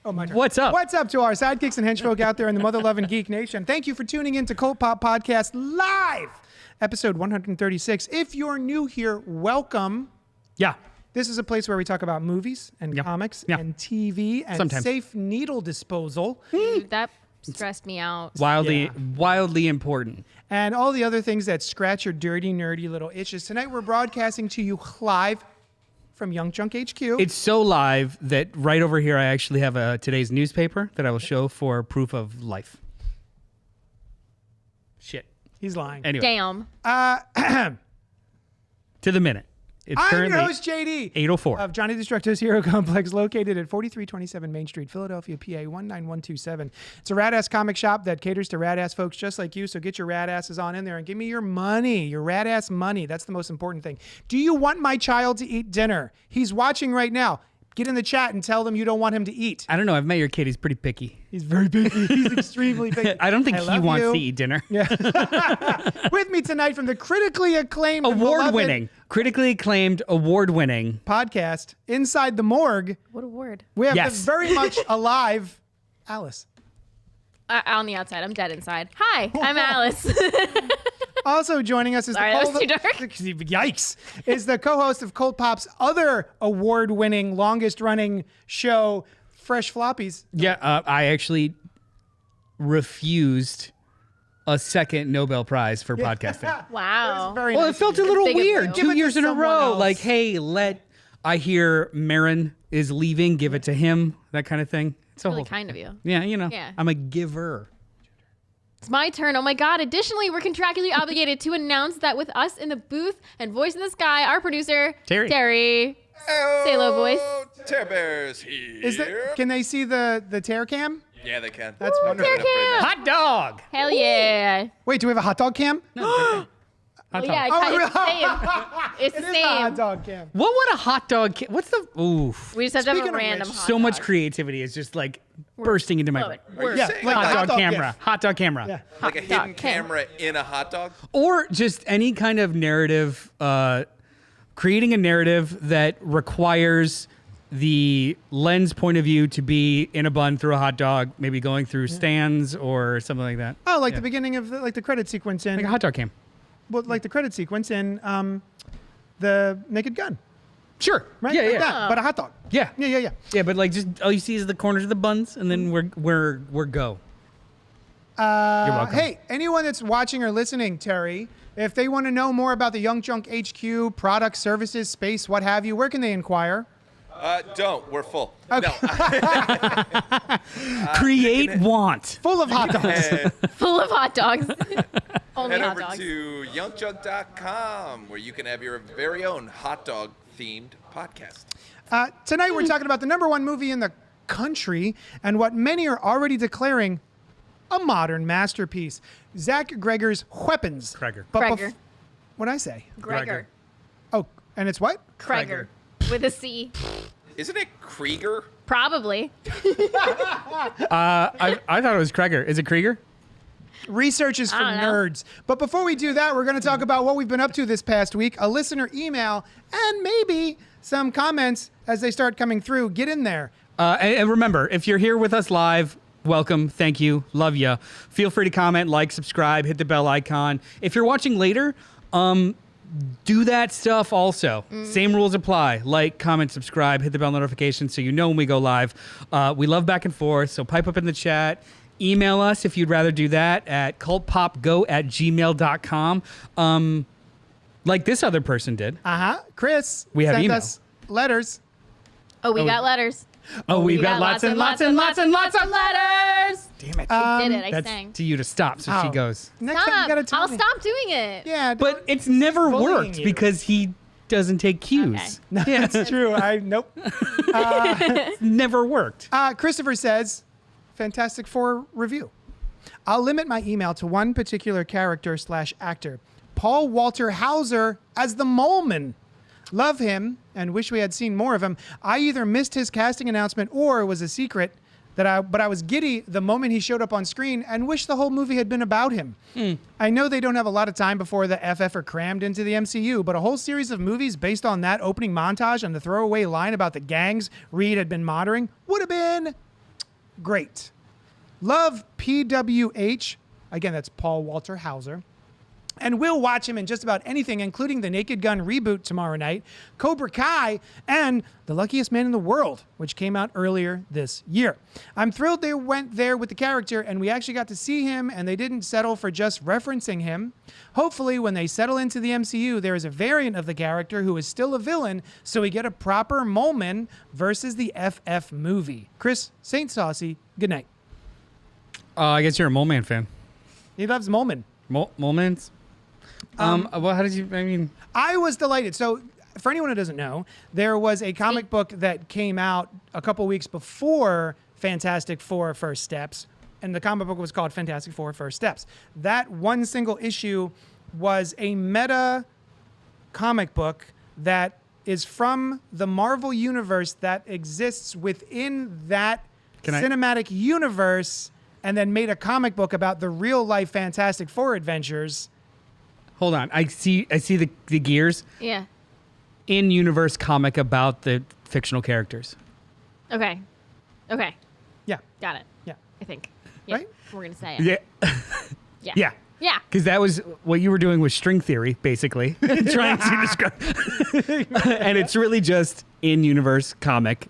Oh, my turn. What's up? What's up to our sidekicks and henchfolk out there in the mother-loving geek nation? Thank you for tuning in to Cult Pop Podcast Live, episode 136. If you're new here, welcome. Yeah. This is a place where we talk about movies and comics and TV and safe needle disposal. Dude, that stressed me out. Wildly important. And all the other things that scratch your dirty, nerdy little itches. Tonight we're broadcasting to you live from Young Junk HQ. It's so live that right over here I actually have today's newspaper that I will show for proof of life. Shit. He's lying. Anyway. Damn. To the minute. It's I'm currently your host, JD. 8:04. Of Johnny Destructo's Hero Complex, located at 4327 Main Street, Philadelphia, PA 19127. It's a rad-ass comic shop that caters to rad-ass folks just like you, so get your rad-asses on in there and give me your money, your rad-ass money. That's the most important thing. Do you want my child to eat dinner? He's watching right now. Get in the chat and tell them you don't want him to eat. I don't know. I've met your kid. He's pretty picky. He's very picky. He's extremely picky. I don't think he wants to eat dinner. Yeah. With me tonight from the critically acclaimed, critically acclaimed, award-winning podcast, Inside the Morgue. What a word. We have the very much alive Alice. On the outside. I'm dead inside. Hi, I'm Alice. Also joining us is that was too dark. Yikes! Is the co-host of Cult Pop's other award-winning, longest-running show, Fresh Floppies. Yeah, I actually refused a second Nobel Prize for podcasting. Wow. Very Well, nice it felt a of you. little Big of weird. you. 2 Give it to years in a someone row. else. Like, hey, I hear Marin is leaving. Give it to him. That kind of thing. It's a Really whole kind of you. Yeah, you know. Yeah. I'm a giver. It's my turn. Oh my God. Additionally, we're contractually obligated to announce that with us in the booth and voice in the sky, our producer, Terry. Say hello, voice. Tear Bears here. Is that? Can they see the tear cam? Yeah, they can. That's wonderful. Tear cam. Hot dog. Hell yeah. Wait, do we have a hot dog cam? Hot Oh dog. yeah, it's the same. It's It the is a hot same. dog cam. What would a hot dog? What's the? Oof. We just have to have Speaking a of random which, hot So much dog. creativity is just like bursting into my Blow brain. it. Are you Word. Yeah, saying like like, Hot dog gif. camera. Hot dog camera. Yeah. like a Hot hidden dog cam. camera in a hot dog? Or just any kind of narrative, creating a narrative that requires the lens point of view to be in a bun through a hot dog, maybe going through stands or something like that. Oh, like the beginning of the credit sequence in Like a hot dog cam. well, like the credit sequence in the Naked Gun, Sure. right? Yeah, Like yeah. that, but a hot dog. Yeah. Yeah. Yeah, but like just all you see is the corners of the buns, and then we're go. You're welcome. Hey, anyone that's watching or listening, Terry, if they want to know more about the Young Junk HQ, products, services, space, what have you, where can they inquire? Don't. We're full. Okay. No. Create want. Full of hot dogs. Full of hot dogs. Only Head hot over dogs. to youngjunk.com where you can have your very own hot dog themed podcast. Tonight we're talking about the number one movie in the country and what many are already declaring a modern masterpiece. Zach Gregor's Weapons. Kreger. But Kreger. What'd I say? Gregor. Oh, and it's what? Kreger. With a C. Isn't it Krieger? Probably. I thought it was Kreger. Is it Krieger? Research is for I don't know. nerds. But before we do that, we're going to talk about what we've been up to this past week, a listener email, and maybe some comments as they start coming through. Get in there. And remember, if you're here with us live, welcome, thank you, love ya. Feel free to comment, like, subscribe, hit the bell icon. If you're watching later, do that stuff also. Same rules apply. Like, comment, subscribe, hit the bell notification so you know when we go live. We love back and forth, so pipe up in the chat. Email us if you'd rather do that at cultpopgo@gmail.com. Like this other person did. Chris We have sent email. us letters. Oh, we got letters. Oh, we've got lots and lots and lots and lots of letters. Damn it. I did it. I That's sang. to you to stop, so she Oh. goes. Next time you Stop. got to tell I'll me. stop doing it. Yeah, But it's never bullying worked you. because he doesn't take cues. yeah, it's true. Nope. It's never worked. Christopher says, Fantastic Four review. I'll limit my email to one particular character / actor. Paul Walter Hauser as the Moleman. Love him and wish we had seen more of him. I either missed his casting announcement or it was a secret but I was giddy the moment he showed up on screen and wish the whole movie had been about him. I know they don't have a lot of time before the FF are crammed into the MCU, but a whole series of movies based on that opening montage and the throwaway line about the gangs Reed had been monitoring would have been great. Love PWH. Again, that's Paul Walter Hauser. And we'll watch him in just about anything, including the Naked Gun reboot tomorrow night, Cobra Kai, and The Luckiest Man in the World, which came out earlier this year. I'm thrilled they went there with the character, and we actually got to see him, and they didn't settle for just referencing him. Hopefully, when they settle into the MCU, there is a variant of the character who is still a villain, so we get a proper Molman versus the FF movie. Chris, Saint Saucy, good night. I guess you're a Mole Man fan. He loves Molman. Mole-mans? Well, how did you, I mean... I was delighted. So, for anyone who doesn't know, there was a comic book that came out a couple weeks before Fantastic Four First Steps, and the comic book was called Fantastic Four First Steps. That one single issue was a meta comic book that is from the Marvel universe that exists within that cinematic universe, and then made a comic book about the real-life Fantastic Four adventures. Hold on. I see the gears. Yeah. In-universe comic about the fictional characters. Okay. Yeah. Got it. Yeah. I think. Yeah. Right? We're going to say it. Yeah. Yeah. Yeah. Yeah. Because that was what you were doing with string theory, basically. Trying to describe. And it's really just in-universe comic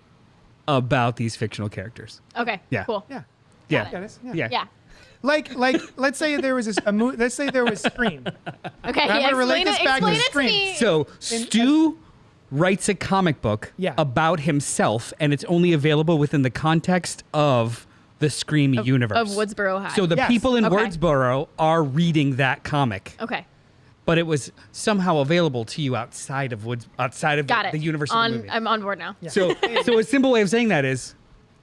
about these fictional characters. Okay. Yeah. Cool. Yeah. Yeah. Got it? Yeah. Yeah. Like, let's say there was let's say there was Scream. Okay. I'm gonna relate Explain this it. back to Explain it to Scream. me. So Stu writes a comic book Yeah. about himself, and it's only available within the context of the Scream universe. Of Woodsboro High. So the Yes. people in Okay. Woodsboro are reading that comic, Okay. but it was somehow available to you outside of Got it. the universe of the movie. I'm on board now. So a simple way of saying that is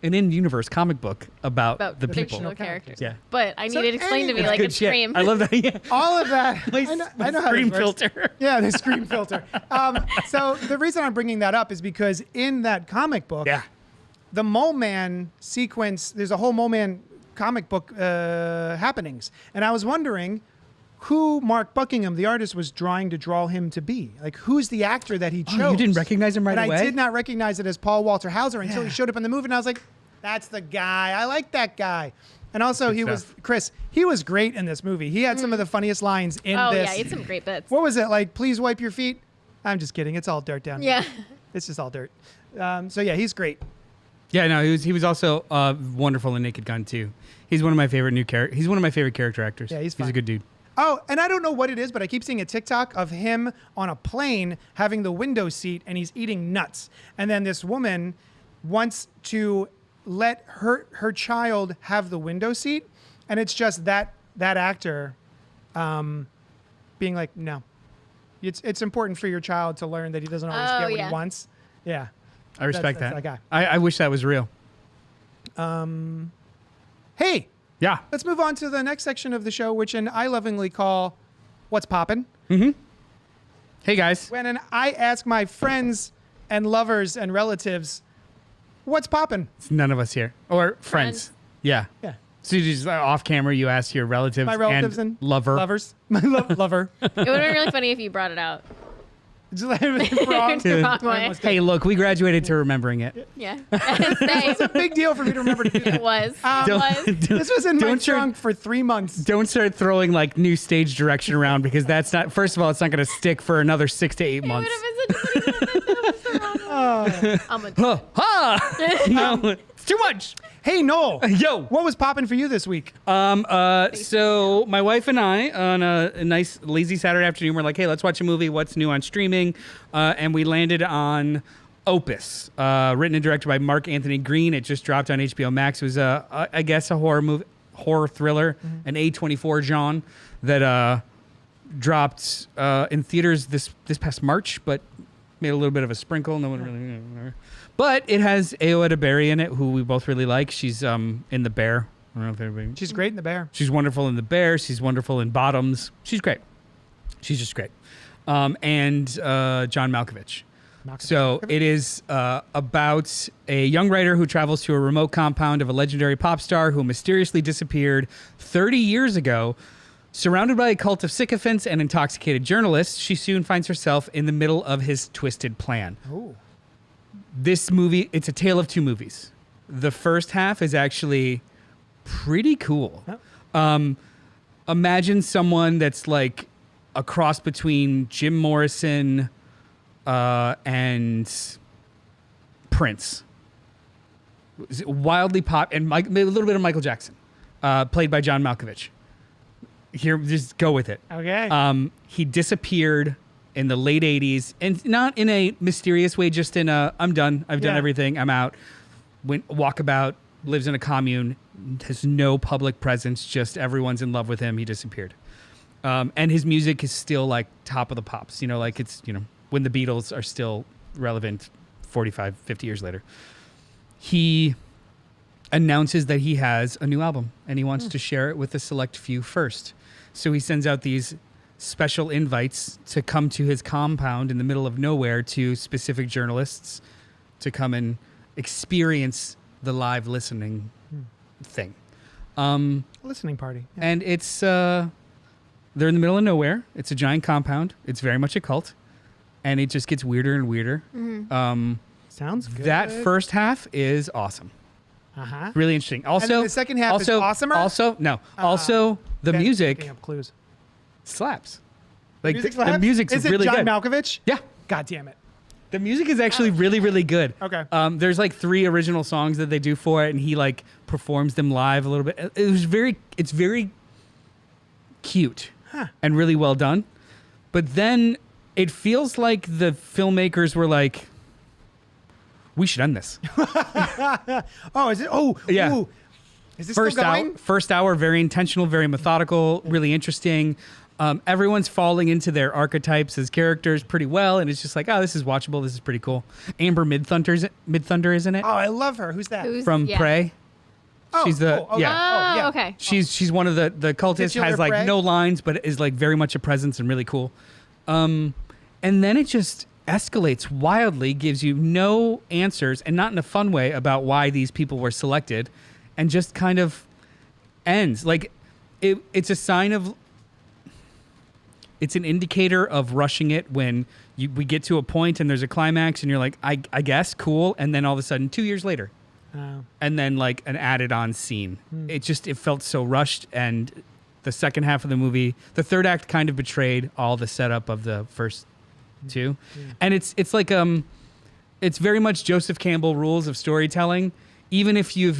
an in-universe comic book about About the people. fictional characters. Yeah. But I So need it explained to me anyway- like Good it's shit. Scream. I love that. Yeah. All of that. My I know how Scream this works. filter. Yeah, the Scream filter. So the reason I'm bringing that up is because in that comic book, Yeah. the Mole Man sequence, there's a whole Mole Man comic book happenings. And I was wondering who Mark Buckingham, the artist, was trying to draw him to be. Like, who's the actor that he chose? Oh, you didn't recognize him right and away? I did not recognize it as Paul Walter Hauser until he Yeah. showed up in the movie, and I was like, that's the guy. I like that guy. And also, Good he was great in this movie. He had some of the funniest lines in Oh, this. yeah. It's some great bits. What was it like? Please wipe your feet. I'm just kidding. It's all dirt down here. Yeah. It's just all dirt. So yeah, he's great. Yeah, no, he was also wonderful in Naked Gun too. He's one of my favorite He's one of my favorite character actors. Yeah, he's a fine. good dude. Oh, and I don't know what it is, but I keep seeing a TikTok of him on a plane having the window seat and he's eating nuts. And then this woman wants to let her child have the window seat, and it's just that actor being like, no. It's important for your child to learn that he doesn't always Oh, get what yeah. he wants. Yeah. I respect That's that. that I wish that was real. Hey, Yeah. let's move on to the next section of the show, which I lovingly call What's Poppin'? Hey guys. When I ask my friends and lovers and relatives, what's poppin'? It's none of us here. Or friends. Yeah. Yeah. So you just off camera, you ask your relatives, My relatives and lover. lovers. My lover. It would have been really funny if you brought it out. Just like wrong. The wrong way. Hey, look, we graduated to remembering it. Yeah. Say, Big deal for me to remember to do it that. was. This was in my Don't start- trunk for 3 months. Don't start throwing like new stage direction around because that's not. First of all, it's not going to stick for another 6 to 8 It would months. have been such a funny moment. That was the wrong one. I'm a Ha! No, it's too much. Hey, Noel. Yo. What was poppin' for you this week? So my wife and I, on a nice lazy Saturday afternoon, we're like, hey, let's watch a movie. What's new on streaming? And we landed on Opus, written and directed by Mark Anthony Green. It just dropped on HBO Max. It was, I guess, a horror thriller, an A24 genre that dropped in theaters this past March, but made a little bit of a sprinkle. No one really. But it has Ayo Edebiri in it, who we both really like. She's in The Bear. I don't know if everybody. She's great in The Bear. She's wonderful in The Bear. She's wonderful in Bottoms. She's great. She's just great. And John Malkovich. So it is about a young writer who travels to a remote compound of a legendary pop star who mysteriously disappeared 30 years ago. Surrounded by a cult of sycophants and intoxicated journalists, she soon finds herself in the middle of his twisted plan. Ooh. This movie, it's a tale of two movies. The first half is actually pretty cool. Imagine someone that's like a cross between Jim Morrison and Prince. Wildly pop and a little bit of Michael Jackson, played by John Malkovich. Here, just go with it. Okay. He disappeared in the late 80s, and not in a mysterious way, just in a, I'm done. I've done everything. I'm out. Went walkabout, lives in a commune, has no public presence, just everyone's in love with him. He disappeared. And his music is still like top of the pops, like it's, when the Beatles are still relevant 45, 50 years later. He announces that he has a new album and he wants to share it with a select few first. So he sends out these special invites to come to his compound in the middle of nowhere to specific journalists to come and experience the live listening thing. Listening party. Yeah. And it's, they're in the middle of nowhere. It's a giant compound. It's very much a cult. And it just gets weirder and weirder. Sounds good. That first half is awesome. Uh-huh. Really interesting. Also, then the second half is awesomer? Also, the music Picking up clues. slaps. Like Music the slaps? music's is it really John good. Malkovich? Yeah. God damn it. The music is actually really, really good. Okay. There's like 3 original songs that they do for it, and he like performs them live a little bit. It's very cute and really well done. But then it feels like the filmmakers were like, we should end this. Oh, is it? Oh, Yeah. Ooh. Is this still going? First hour, very intentional, very methodical, really interesting. Everyone's falling into their archetypes as characters pretty well, and it's just like, oh, this is watchable. This is pretty cool. Amber Midthunder, isn't it? Oh, I love her. Who's that? From Prey. Oh, She's the cool. Okay. yeah. Oh, yeah. okay. She's one of the cultists. Titular Has like Prey? no lines, but is like very much a presence and really cool. And then it just escalates wildly, gives you no answers, and not in a fun way about why these people were selected, and just kind of ends. Like it's a sign of. It's an indicator of rushing it when we get to a point and there's a climax and you're like, I guess, cool. And then all of a sudden, 2 years later, and then like an added on scene. It felt so rushed. And the second half of the movie, the third act kind of betrayed all the setup of the first 2. And it's like, it's very much Joseph Campbell rules of storytelling. Even if you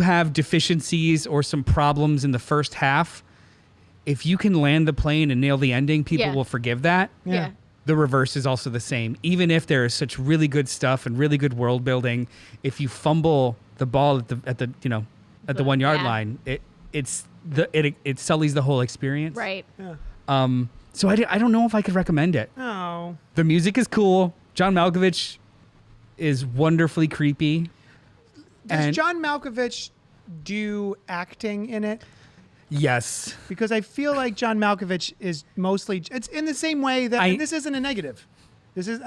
have deficiencies or some problems in the first half, if you can land the plane and nail the ending, people will forgive that. Yeah. The reverse is also the same. Even if there is such really good stuff and really good world building, if you fumble the ball at the 1 yard line, it sullies the whole experience. Right. Yeah. So I don't know if I could recommend it. Oh. The music is cool. John Malkovich is wonderfully creepy. Does John Malkovich do acting in it? Yes. Because I feel like John Malkovich is mostly. It's in the same way that and this isn't a negative. This is.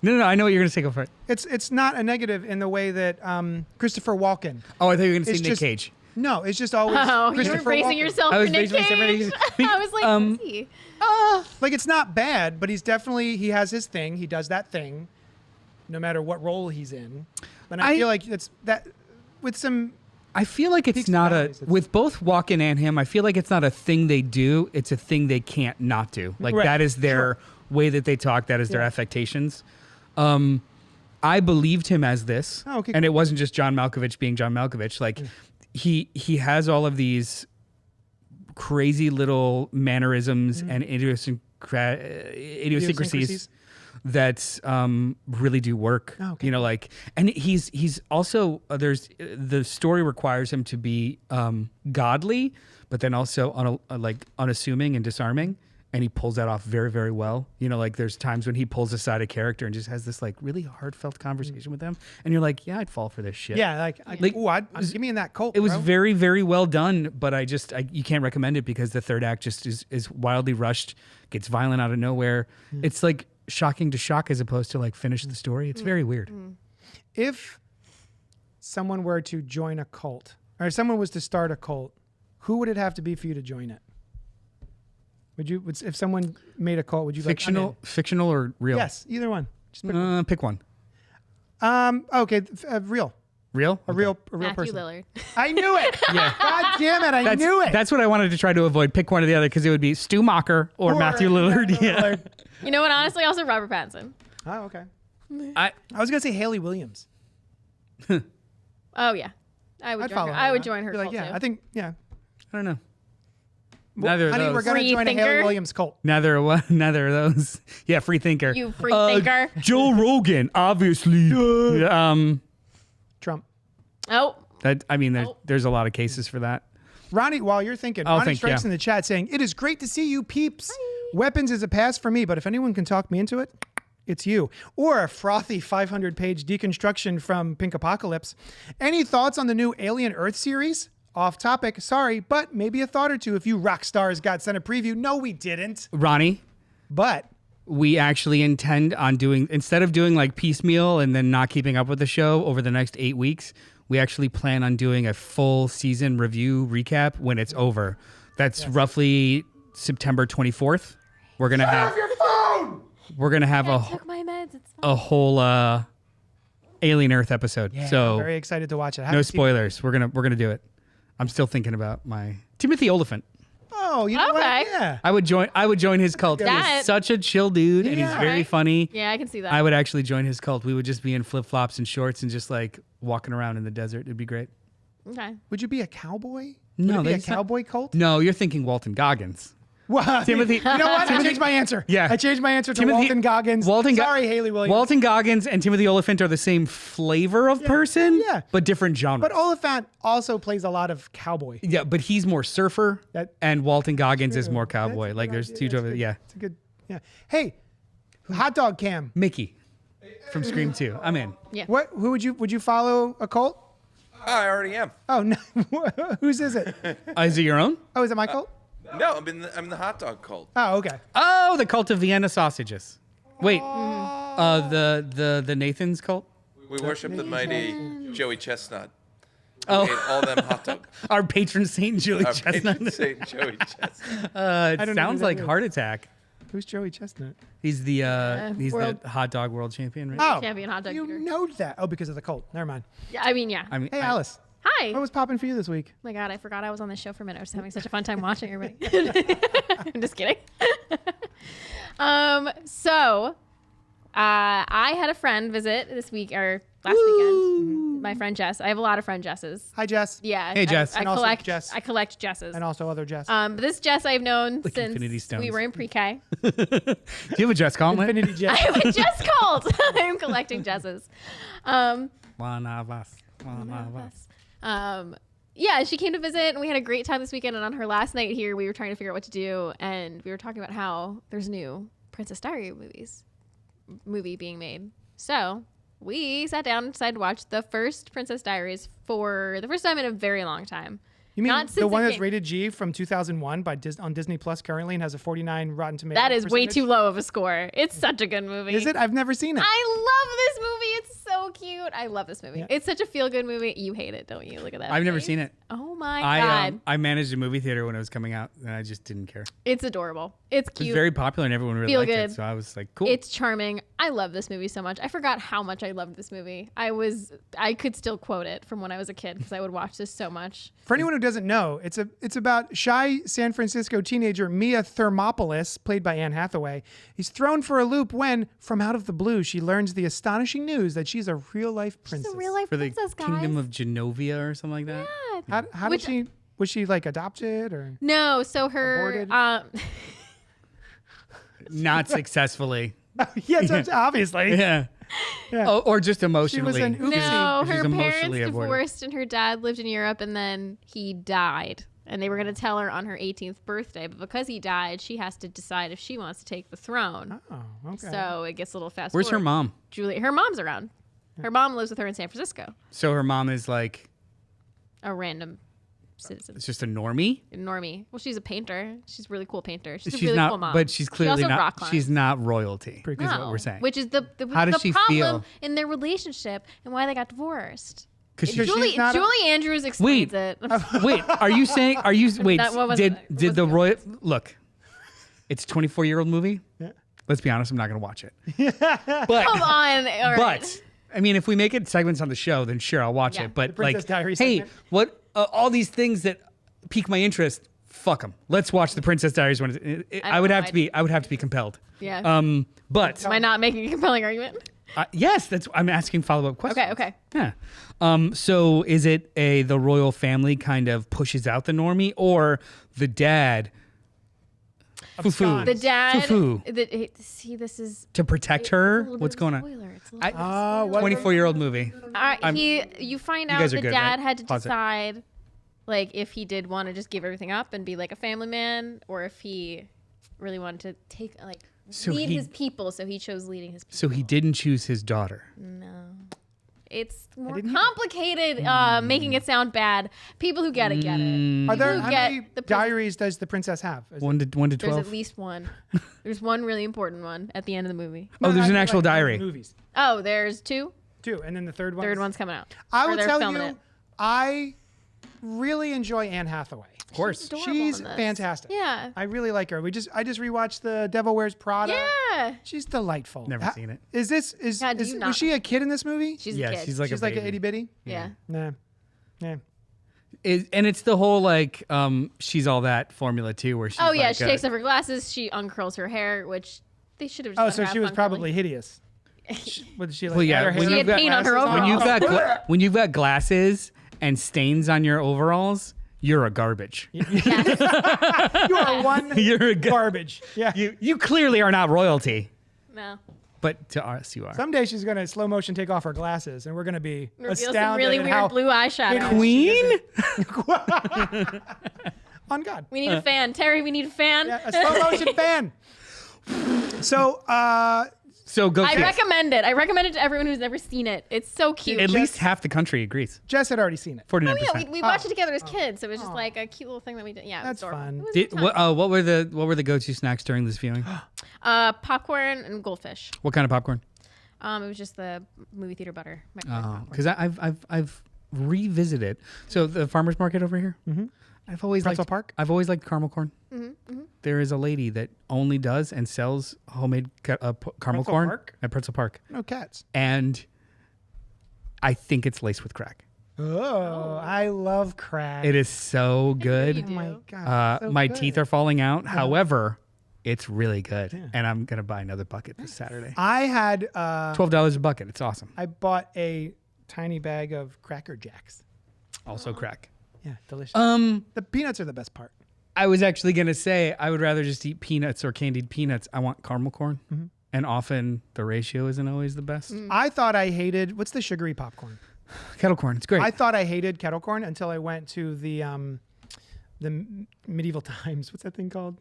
No. I know what you're going to say. Go for it. It's not a negative in the way that Christopher Walken. Oh, I thought you were going to say It's Nick just- Cage. No, it's just always. Oh, you were Christopher bracing Walken. yourself I for was Nick bracing myself Cage. for Nick- I was like, who's he? Like it's not bad, but he has his thing. He does that thing, no matter what role he's in. But I feel like it's that with some. I feel like it's Peaks not and valleys. with both Walken and him. I feel like it's not a thing they do. It's a thing they can't not do. Like Right. that is their way that they talk. That is their Yeah. affectations. I believed him as this, Oh, okay, and it wasn't just John Malkovich being John Malkovich. Like he has all of these crazy little mannerisms and idiosyncrasies that really do work. Oh, okay. And he's also there's the story requires him to be godly, but then also unassuming and disarming, and he pulls that off very, very well. There's times when he pulls aside a character and just has this like really heartfelt conversation with them, and you're like, yeah, I'd fall for this shit. Yeah, give me in that cult. It was bro. very, very well done, but you can't recommend it because the third act just is wildly rushed, gets violent out of nowhere. It's like shocking to shock as opposed to like finish the story. It's very weird. If someone were to join a cult, or if someone was to start a cult, who would it have to be for you to join it? If someone made a cult, would you Fictional or real? Yes, either one. Just pick one. Pick one. Okay, real. Real? A real Matthew person. Lillard. I knew it. Yeah. God damn it! I knew it. That's what I wanted to try to avoid. Pick one or the other because it would be Stu Macher or Matthew Lillard. Matthew Yeah. Lillard. You know what? Honestly, also Robert Pattinson. Oh, okay. I was gonna say Haley Williams. Oh yeah, I would I'd join follow her. her. I would join her Be like, cult yeah, too. I think, yeah. don't know. Well, Neither of honey, those. we're gonna Free join a Haley thinker? Williams cult. Neither of those. Yeah, free thinker. You free thinker. Joe Rogan, obviously. Trump. Oh, There's a lot of cases for that. Ronnie, while you're thinking, I'll Ronnie think, Strikes yeah. in the chat saying, "It is great to see you, peeps. Weapons is a pass for me, but if anyone can talk me into it, it's you." Or a frothy 500-page deconstruction from Pink Apocalypse. Any thoughts on the new Alien Earth series? Off topic, sorry, but maybe a thought or two if you rock stars got sent a preview. No, we didn't. Ronnie, But we actually intend on doing, instead of doing like piecemeal and then not keeping up with the show over the next 8 weeks, we actually plan on doing a full season review recap when it's over. That's roughly September 24th. We're gonna have your phone. we're gonna have I took my meds. It's fine. a whole Alien Earth episode. Yeah, So I'm very excited to watch it. I no haven't seen it. spoilers. We're gonna do it. I'm still thinking about my Timothy Oliphant. Oh, you know what? Okay. Yeah. I would join his cult. That- He's such a chill dude and he's Yeah. very Alright. funny. Yeah, I can see that. I would actually join his cult. We would just be in flip-flops and shorts and just like walking around in the desert. It'd be great. Okay. Would you be a cowboy? No, Would it be a that's not- cowboy cult? No, you're thinking Walton Goggins. Well, Timothy- You know what? I changed my answer. Yeah. I changed my answer to Walton Goggins. Sorry, Haley Williams. Walton Goggins and Timothy Oliphant are the same flavor of person, yeah. but different genres. But Oliphant also plays a lot of cowboy. yeah, but he's more surfer, That- and Walton Goggins is more That's cowboy. a Like good there's idea. two That's totally, good. yeah. It's a good, yeah. Hey, hot dog cam. Mickey from Scream 2. I'm in. Yeah. What? Who would you follow a cult? I already am. Oh no, whose is it? Is it your own? Oh, is it my cult? No, I'm the hot dog cult. Oh, okay. Oh, the cult of Vienna sausages. Wait, the Nathan's cult? We worship the mighty Joey Chestnut. Oh. Who ate all them hot dogs. Our patron saint, Julie Our Chestnut. patron saint Joey Chestnut. It don't know who sounds that like is. heart attack. Who's Joey Chestnut? He's the world- hot dog world champion, right? Oh, Champion hot dog you eater. know that? Oh, because of the cult. Never mind. Yeah, I mean, yeah. I mean, Hey, Alice, Hi. what was popping for you this week? Oh my god, I forgot I was on this show for a minute. I was having such a fun time watching everybody. I'm just kidding. So I had a friend visit this week or last weekend. My friend Jess. I have a lot of friend Jesses. Hi, Jess. Yeah. Hey, Jess. I And also collect Jess. I collect Jesses. And also other Jess. But this Jess I've known Like since Infinity Stones. we were in pre-K. Do you have a Jess gauntlet? Infinity Jess. I have a Jess cult. I'm collecting Jesses. One of us. One of us. Yeah, she came to visit and we had a great time this weekend. And on her last night here, we were trying to figure out what to do. And we were talking about how there's new Princess Diary movie being made. So we sat down and decided to watch the first Princess Diaries for the first time in a very long time. You mean Not the since one it that's came- rated G from 2001 on Disney Plus currently and has a 49 Rotten Tomatoes? That is way percentage? too low of a score. It's such a good movie. Is it? I've never seen it. I love this movie. It's so cute. I love this movie. Yeah. It's such a feel-good movie. You hate it, don't you? Look at that. I've never face. seen it. Oh my I god. I managed a movie theater when it was coming out, and I just didn't care. It It's adorable. It's was cute. very popular, and everyone really Feel liked good. it. So I was like, cool. It's charming. I love this movie so much. I forgot how much I loved this movie. I could still quote it from when I was a kid because I would watch this so much. For anyone who doesn't know, it's about shy San Francisco teenager Mia Thermopolis, played by Anne Hathaway. He's thrown for a loop when, from out of the blue, she learns the astonishing news that she's a real-life princess. It's a real life for the princess, guys. Kingdom of Genovia or something like that. Yeah. How did she? Was she like adopted or? No, so her Aborted? Not successfully. Yeah, so obviously. Yeah. Yeah. Oh, or just emotionally. an oopsie. no, She's her emotionally parents aborted. divorced and her dad lived in Europe and then he died. And they were going to tell her on her 18th birthday, but because he died, she has to decide if she wants to take the throne. Oh, okay. So it gets a little fast. Where's her forward. mom? Julie, her mom's around. Her mom lives with her in San Francisco. So her mom is like, A random citizen. it's just a normie. Normie. Well, she's a painter. She's a really cool painter. She's a She's really not, cool mom. but she's clearly she also not. rock climbs. She's not royalty. Pretty Is cool. what we're saying. Which is the How does the she problem feel? in their relationship and why they got divorced. Because Because she's. Julie she's not a- Julie Andrews explains it. Wait, are you saying? Are you wait? That one Did wasn't- did the wasn't royal look? It's a 24-year-old movie. Yeah. Let's be honest. I'm not gonna watch it. Come But on, Aaron. but I mean, if we make it segments on the show, then sure, I'll watch Yeah. it. But The Princess Diaries hey, segment. what all these things that pique my interest? Fuck them. Let's watch the Princess Diaries when I would know, have to be. I would have to be compelled. Yeah. But Am I not making a compelling argument? yes, I'm asking follow-up questions. Okay. Yeah. So is it the royal family kind of pushes out the normie, or the dad? Absconds. The dad. Foo-foo. See, this is To protect it's a her? little What's bit of going a on? spoiler. It's a little bit of a Ah, spoiler. what- 24-year-old movie. You find out guys are the good, dad right? had to Pause it. decide, like, if he did want to just give everything up and be like a family man, or if he really wanted to take So lead he- his people. So he chose leading his people. So he didn't choose his daughter. No. It's more didn't- complicated, making it sound bad. People who get it, get it. Are there Who how get many the diaries does the princess have? Is it- 1 to There's 12. at least one. There's one really important one at the end of the movie. Oh, there's I an mean, actual like, diary. Movies Oh, there's two. and then the third one. Third one's coming out. I Or will they're tell filming you, it. I really enjoy Anne Hathaway. Of course. adorable She's in this. fantastic. Yeah. I really like her. I just rewatched The Devil Wears Prada. Yeah. She's delightful. Never seen it. Is this God, do you not- was she a kid in this movie? She's Yeah, a kid. she's like She's a like baby. an itty bitty. yeah. Nah. Yeah. And it's the whole like she's all that formula too, where she's Oh yeah, like, she takes off her glasses. She uncurls her hair, which they should have. Just Oh, let so her she have was fun probably curling. hideous. Was she like? Well, yeah, had her when hair She had you've got paint on her glasses when overalls. when you've got glasses and stains on your overalls, you're a garbage. You are one You're a garbage. Yeah. You clearly are not royalty, No. but to us you are. Someday she's gonna slow motion take off her glasses, and we're gonna be Reveal astounded some really at weird how blue eyeshadow. Queen? on God. We need a fan, Terry. We need a fan. Yeah, a slow motion fan. So, So go. I kids. recommend it. I recommend it to everyone who's never seen it. It's so cute. At least half the country agrees. Jess had already seen it. 49%. Oh yeah, we watched it together as kids, so it was just like a cute little thing that we did. Yeah, it was That's adorable. fun. It was a good time. What were the go-to snacks during this viewing? Popcorn and goldfish. What kind of popcorn? It was just the movie theater butter. Oh, because I've revisited. So the farmers market over here. Mm-hmm. I've always Pretzel liked Park? I've always liked caramel corn. There is a lady that only does and sells homemade caramel Pretzel corn Park? at Pretzel Park, No cats. and I think it's laced with crack. Oh, I love crack. It is so you good. do. Oh my God. so My good. teeth are falling out. However, it's really good, and I'm gonna buy another bucket this Saturday. I had $12 a bucket. It's awesome. I bought a tiny bag of Cracker Jacks. Also crack. Yeah, delicious. Um, The peanuts are the best part. I was actually gonna say I would rather just eat peanuts or candied peanuts. I want caramel corn, and often the ratio isn't always the best. I thought I hated what's the sugary popcorn. Kettle corn, it's great. I thought I hated kettle corn until I went to the medieval times. What's that thing called?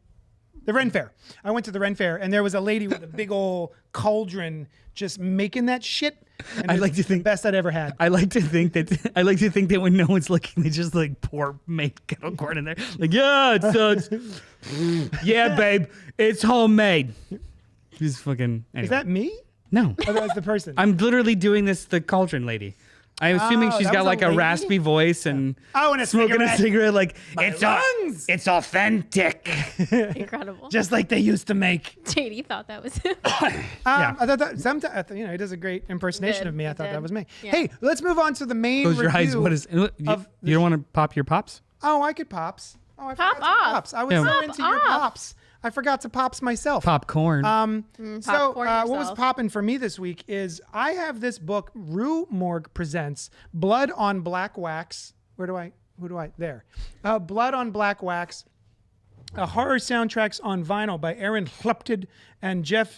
The Ren Fair. I went to the Ren Fair, and there was a lady with a big old cauldron just making that shit. And I'd it's like to think- the best I'd ever had. I like to think that when no one's looking, they just like pour made kettle corn in there. Like, yeah, it's yeah, babe, it's homemade. Just fucking. Anyway. Is that me? no? Or that was the person? I'm literally doing this. The cauldron lady. I'm assuming Oh, she's that got was a like a lady? raspy voice and Oh, and a smoking a cigarette. cigarette. Like My lungs! it's authentic. Incredible. Just like they used to make. JD thought that was him. Yeah. I thought that sometimes, he does a great impersonation did, of me. I he thought did. that was me. Yeah. Hey, let's move on to the main Close your eyes. review What is? You of don't want to pop your pops? Oh, I could pops. Oh, I Pop forgot to off. pops. I was Yeah. so Pop into your off. pops. I forgot to pops myself. Popcorn. popcorn What was yourself. popping for me this week is I have this book, Rue Morgue presents Blood on Black Wax. Who do I? There. Blood on Black Wax. Horror soundtracks on vinyl by Aaron Hlupted and Jeff.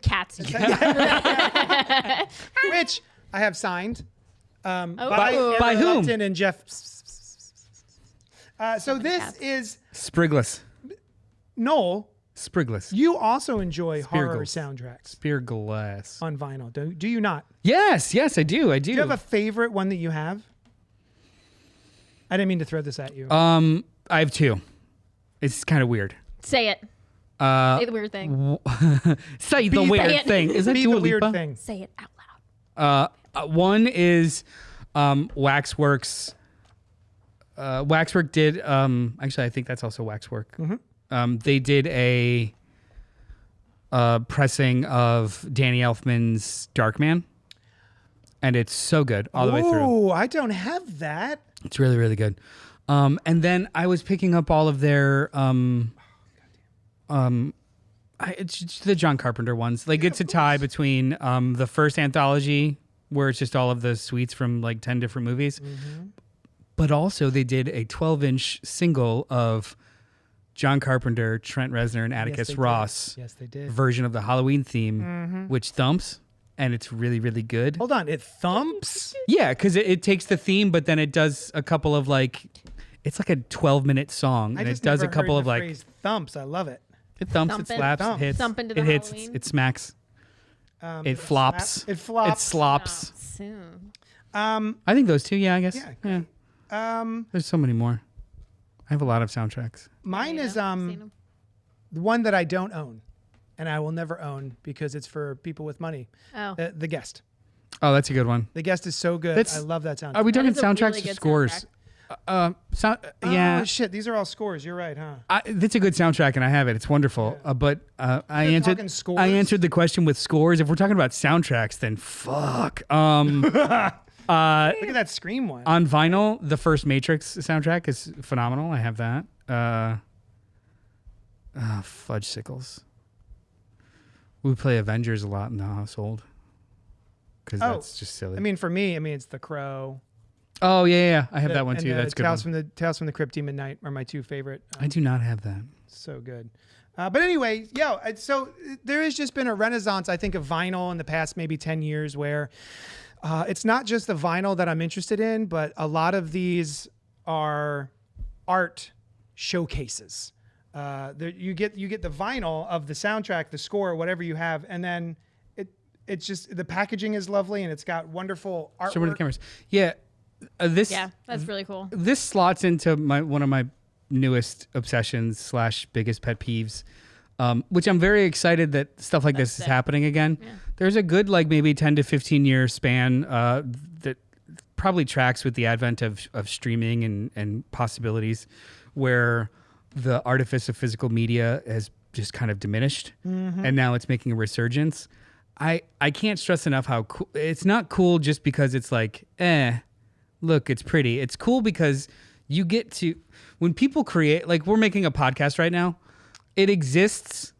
Cats. Which I have signed by Oh. By Aaron whom? Hlupton and Jeff. So this cats. is Sprigless. Noel. Sprigless. You also enjoy horror Spirgles. soundtracks Spear glass. on vinyl, do you not? Yes, I do. I do. Do you have a favorite one that you have? I didn't mean to throw this at you. I have two. It's kind of weird. Say it. Say the weird thing. Say the Be weird it. thing. Is that Be Dua the weird Lipa? thing. Say it out loud. One is Waxworks. Waxwork did. Actually, I think that's also Waxwork. They did a pressing of Danny Elfman's Darkman, and it's so good all the way through. Oh, I don't have that. It's really, really good. And then I was picking up all of their it's just the John Carpenter ones. Like it's a tie between the first anthology where it's just all of the suites from like 10 different movies. But also they did a 12-inch single of John Carpenter, Trent Reznor, and Atticus they Ross did. Yes, they did. version of the Halloween theme, which thumps, and it's really, really good. Hold on, it thumps? Yeah, because it takes the theme, but then it does a couple of like, it's like a 12-minute song, and it does a couple of like, phrase thumps. I love it. it thumps, Thump it it. slaps, Thump. it hits, Thump into the it hits, Halloween. it smacks, it flops, It flops. it slops. Soon. I think those two, yeah, I guess. Yeah, Yeah. There's so many more. I have a lot of soundtracks. Mine is Seen 'em. the one that I don't own, and I will never own because it's for people with money. Oh. The Guest. Oh, that's a good one. The Guest is so good. That's- I love that soundtrack. Are we talking is a soundtracks really or good scores? Yeah. Oh, shit. These are all scores. You're right, huh? That's a good soundtrack, and I have it. It's wonderful. But I You're answered. talking scores? I answered the question with scores. If we're talking about soundtracks, then fuck. Look at that Scream one. On vinyl, the first Matrix soundtrack is phenomenal. I have that. Fudge sickles. We play Avengers a lot in the household because that's just silly. I mean, for me, it's The Crow. oh yeah. I have that one and too. the That's a good. Tales One. Tales from the Crypt, Demon Knight are my two favorite. I do not have that. So good. But anyway, so there has just been a renaissance, I think, of vinyl in the past maybe 10 years where it's not just the vinyl that I'm interested in, but a lot of these are art showcases. You get the vinyl of the soundtrack, the score, whatever you have, and then it's just the packaging is lovely and it's got wonderful artwork. Show me the cameras. Yeah, Yeah, that's really cool. this slots into one of my newest obsessions / biggest pet peeves, which I'm very excited that stuff like this is sick. happening again. Yeah. There's a good like maybe 10 to 15 year span that probably tracks with the advent of streaming and possibilities where the artifice of physical media has just kind of diminished and now it's making a resurgence. I can't stress enough how cool it's not cool just because it's like, look, it's pretty. It's cool because you get to, when people create, like we're making a podcast right now, it exists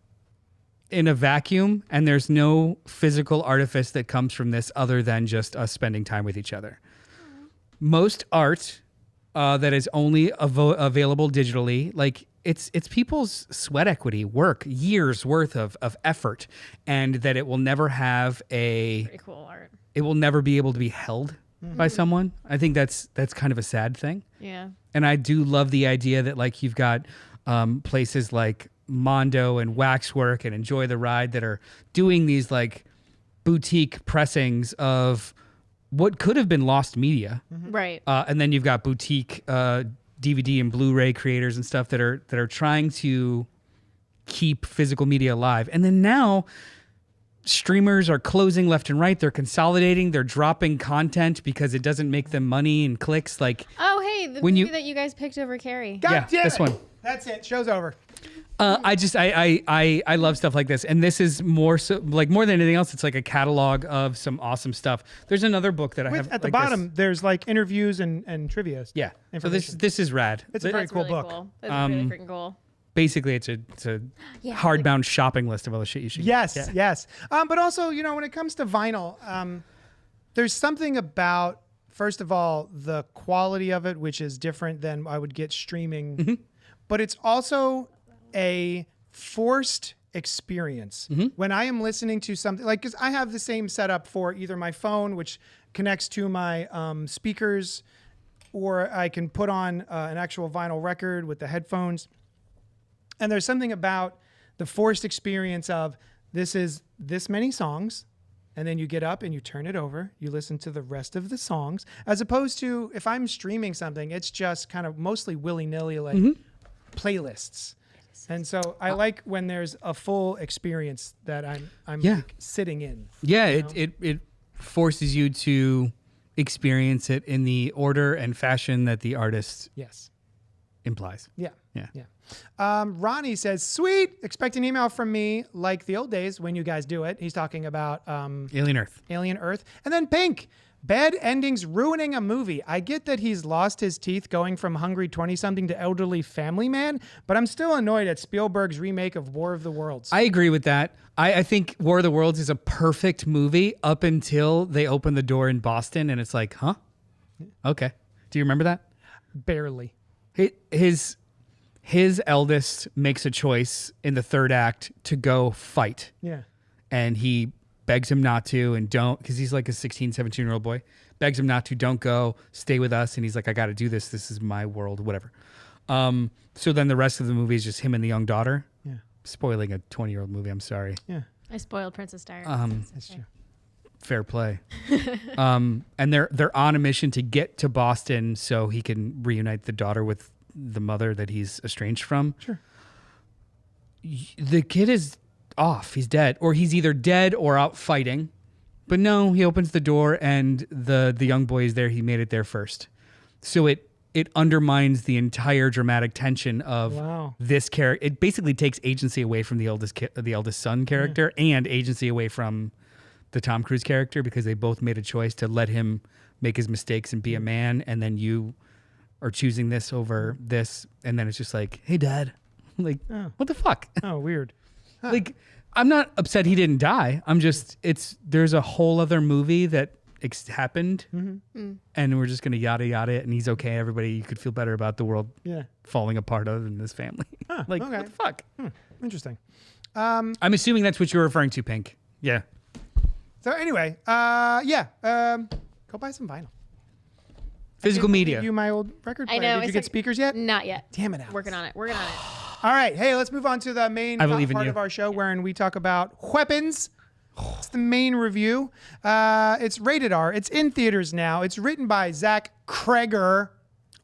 in a vacuum and there's no physical artifice that comes from this other than just us spending time with each other. Most art that is only available digitally, like it's people's sweat equity, work, years worth of effort, and that it will never have Pretty cool art. it will never be able to be held by someone. I think that's kind of a sad thing. Yeah. And I do love the idea that like you've got places like Mondo and Waxwork and Enjoy the Ride that are doing these like boutique pressings of what could have been lost media. Right. And then you've got boutique DVD and Blu-ray creators and stuff that are trying to keep physical media alive. And then now streamers are closing left and right. They're consolidating. They're dropping content because it doesn't make them money and clicks. Like, Oh, hey, the When movie you- that you guys picked over Carrie. God yeah, damn this it. one. That's it. Show's over. I love stuff like this, and this is more so like more than anything else. It's like a catalog of some awesome stuff. There's another book that I have At the like bottom, this. there's like interviews and trivia. Yeah, so information. this is rad. It's a very That's cool really book. cool. That's really freaking cool. Basically, it's a Yeah, hardbound shopping list of all the shit you should. Yes, Yeah. yes. But also, when it comes to vinyl, there's something about, first of all, the quality of it, which is different than I would get streaming. But it's also a forced experience. When I am listening to something, like, because I have the same setup for either my phone, which connects to my speakers, or I can put on an actual vinyl record with the headphones. And there's something about the forced experience of this is this many songs, and then you get up and you turn it over, you listen to the rest of the songs, as opposed to if I'm streaming something, it's just kind of mostly willy-nilly like playlists. And so I like when there's a full experience that I'm Yeah. like sitting in. Yeah, it forces you to experience it in the order and fashion that the artist Yes. implies. Yeah. Yeah. Yeah. Ronnie says, sweet. Expect an email from me like the old days when you guys do it. He's talking about Alien Earth. Alien Earth. And then Pink. Bad endings ruining a movie. I get that he's lost his teeth going from hungry 20-something to elderly family man, but I'm still annoyed at Spielberg's remake of War of the Worlds. I agree with that. I think War of the Worlds is a perfect movie up until they open the door in Boston and it's like, huh? Okay. Do you remember that? Barely. His eldest makes a choice in the third act to go fight. Yeah. And he begs him not to and don't, because he's like a 16, 17-year-old boy. Begs him not to, don't go, stay with us. And he's like, I got to do this. This is my world, whatever. So then the rest of the movie is just him and the young daughter. Yeah. Spoiling a 20-year-old movie. I'm sorry. Yeah. I spoiled Princess Diaries. That's true. Fair play. And they're on a mission to get to Boston so he can reunite the daughter with the mother that he's estranged from. Sure. The kid is off. He's dead, or he's either dead or out fighting. But no, he opens the door and the young boy is there. He made it there first. So it undermines the entire dramatic tension of this character. It basically takes agency away from the eldest son character and agency away from the Tom Cruise character, because they both made a choice to let him make his mistakes and be a man, and then you are choosing this over this, and then it's just like, hey, Dad, like, what the fuck? Oh, weird. Huh. Like, I'm not upset he didn't die. I'm just, there's a whole other movie that happened, and we're just gonna yada yada it, and he's okay. Everybody, you could feel better about the world falling apart other than this family. Like, okay. what the fuck? Interesting. I'm assuming that's what you're referring to, Pink. Yeah. So anyway, go buy some vinyl. Physical media. You my old record player. I know. Did you get speakers yet? Not yet. Damn it, Alex. Working on it. All right. Hey, let's move on to the main I believe in part you. of our show, wherein we talk about weapons. It's the main review. It's rated R. It's in theaters now. It's written by Zach Kreger.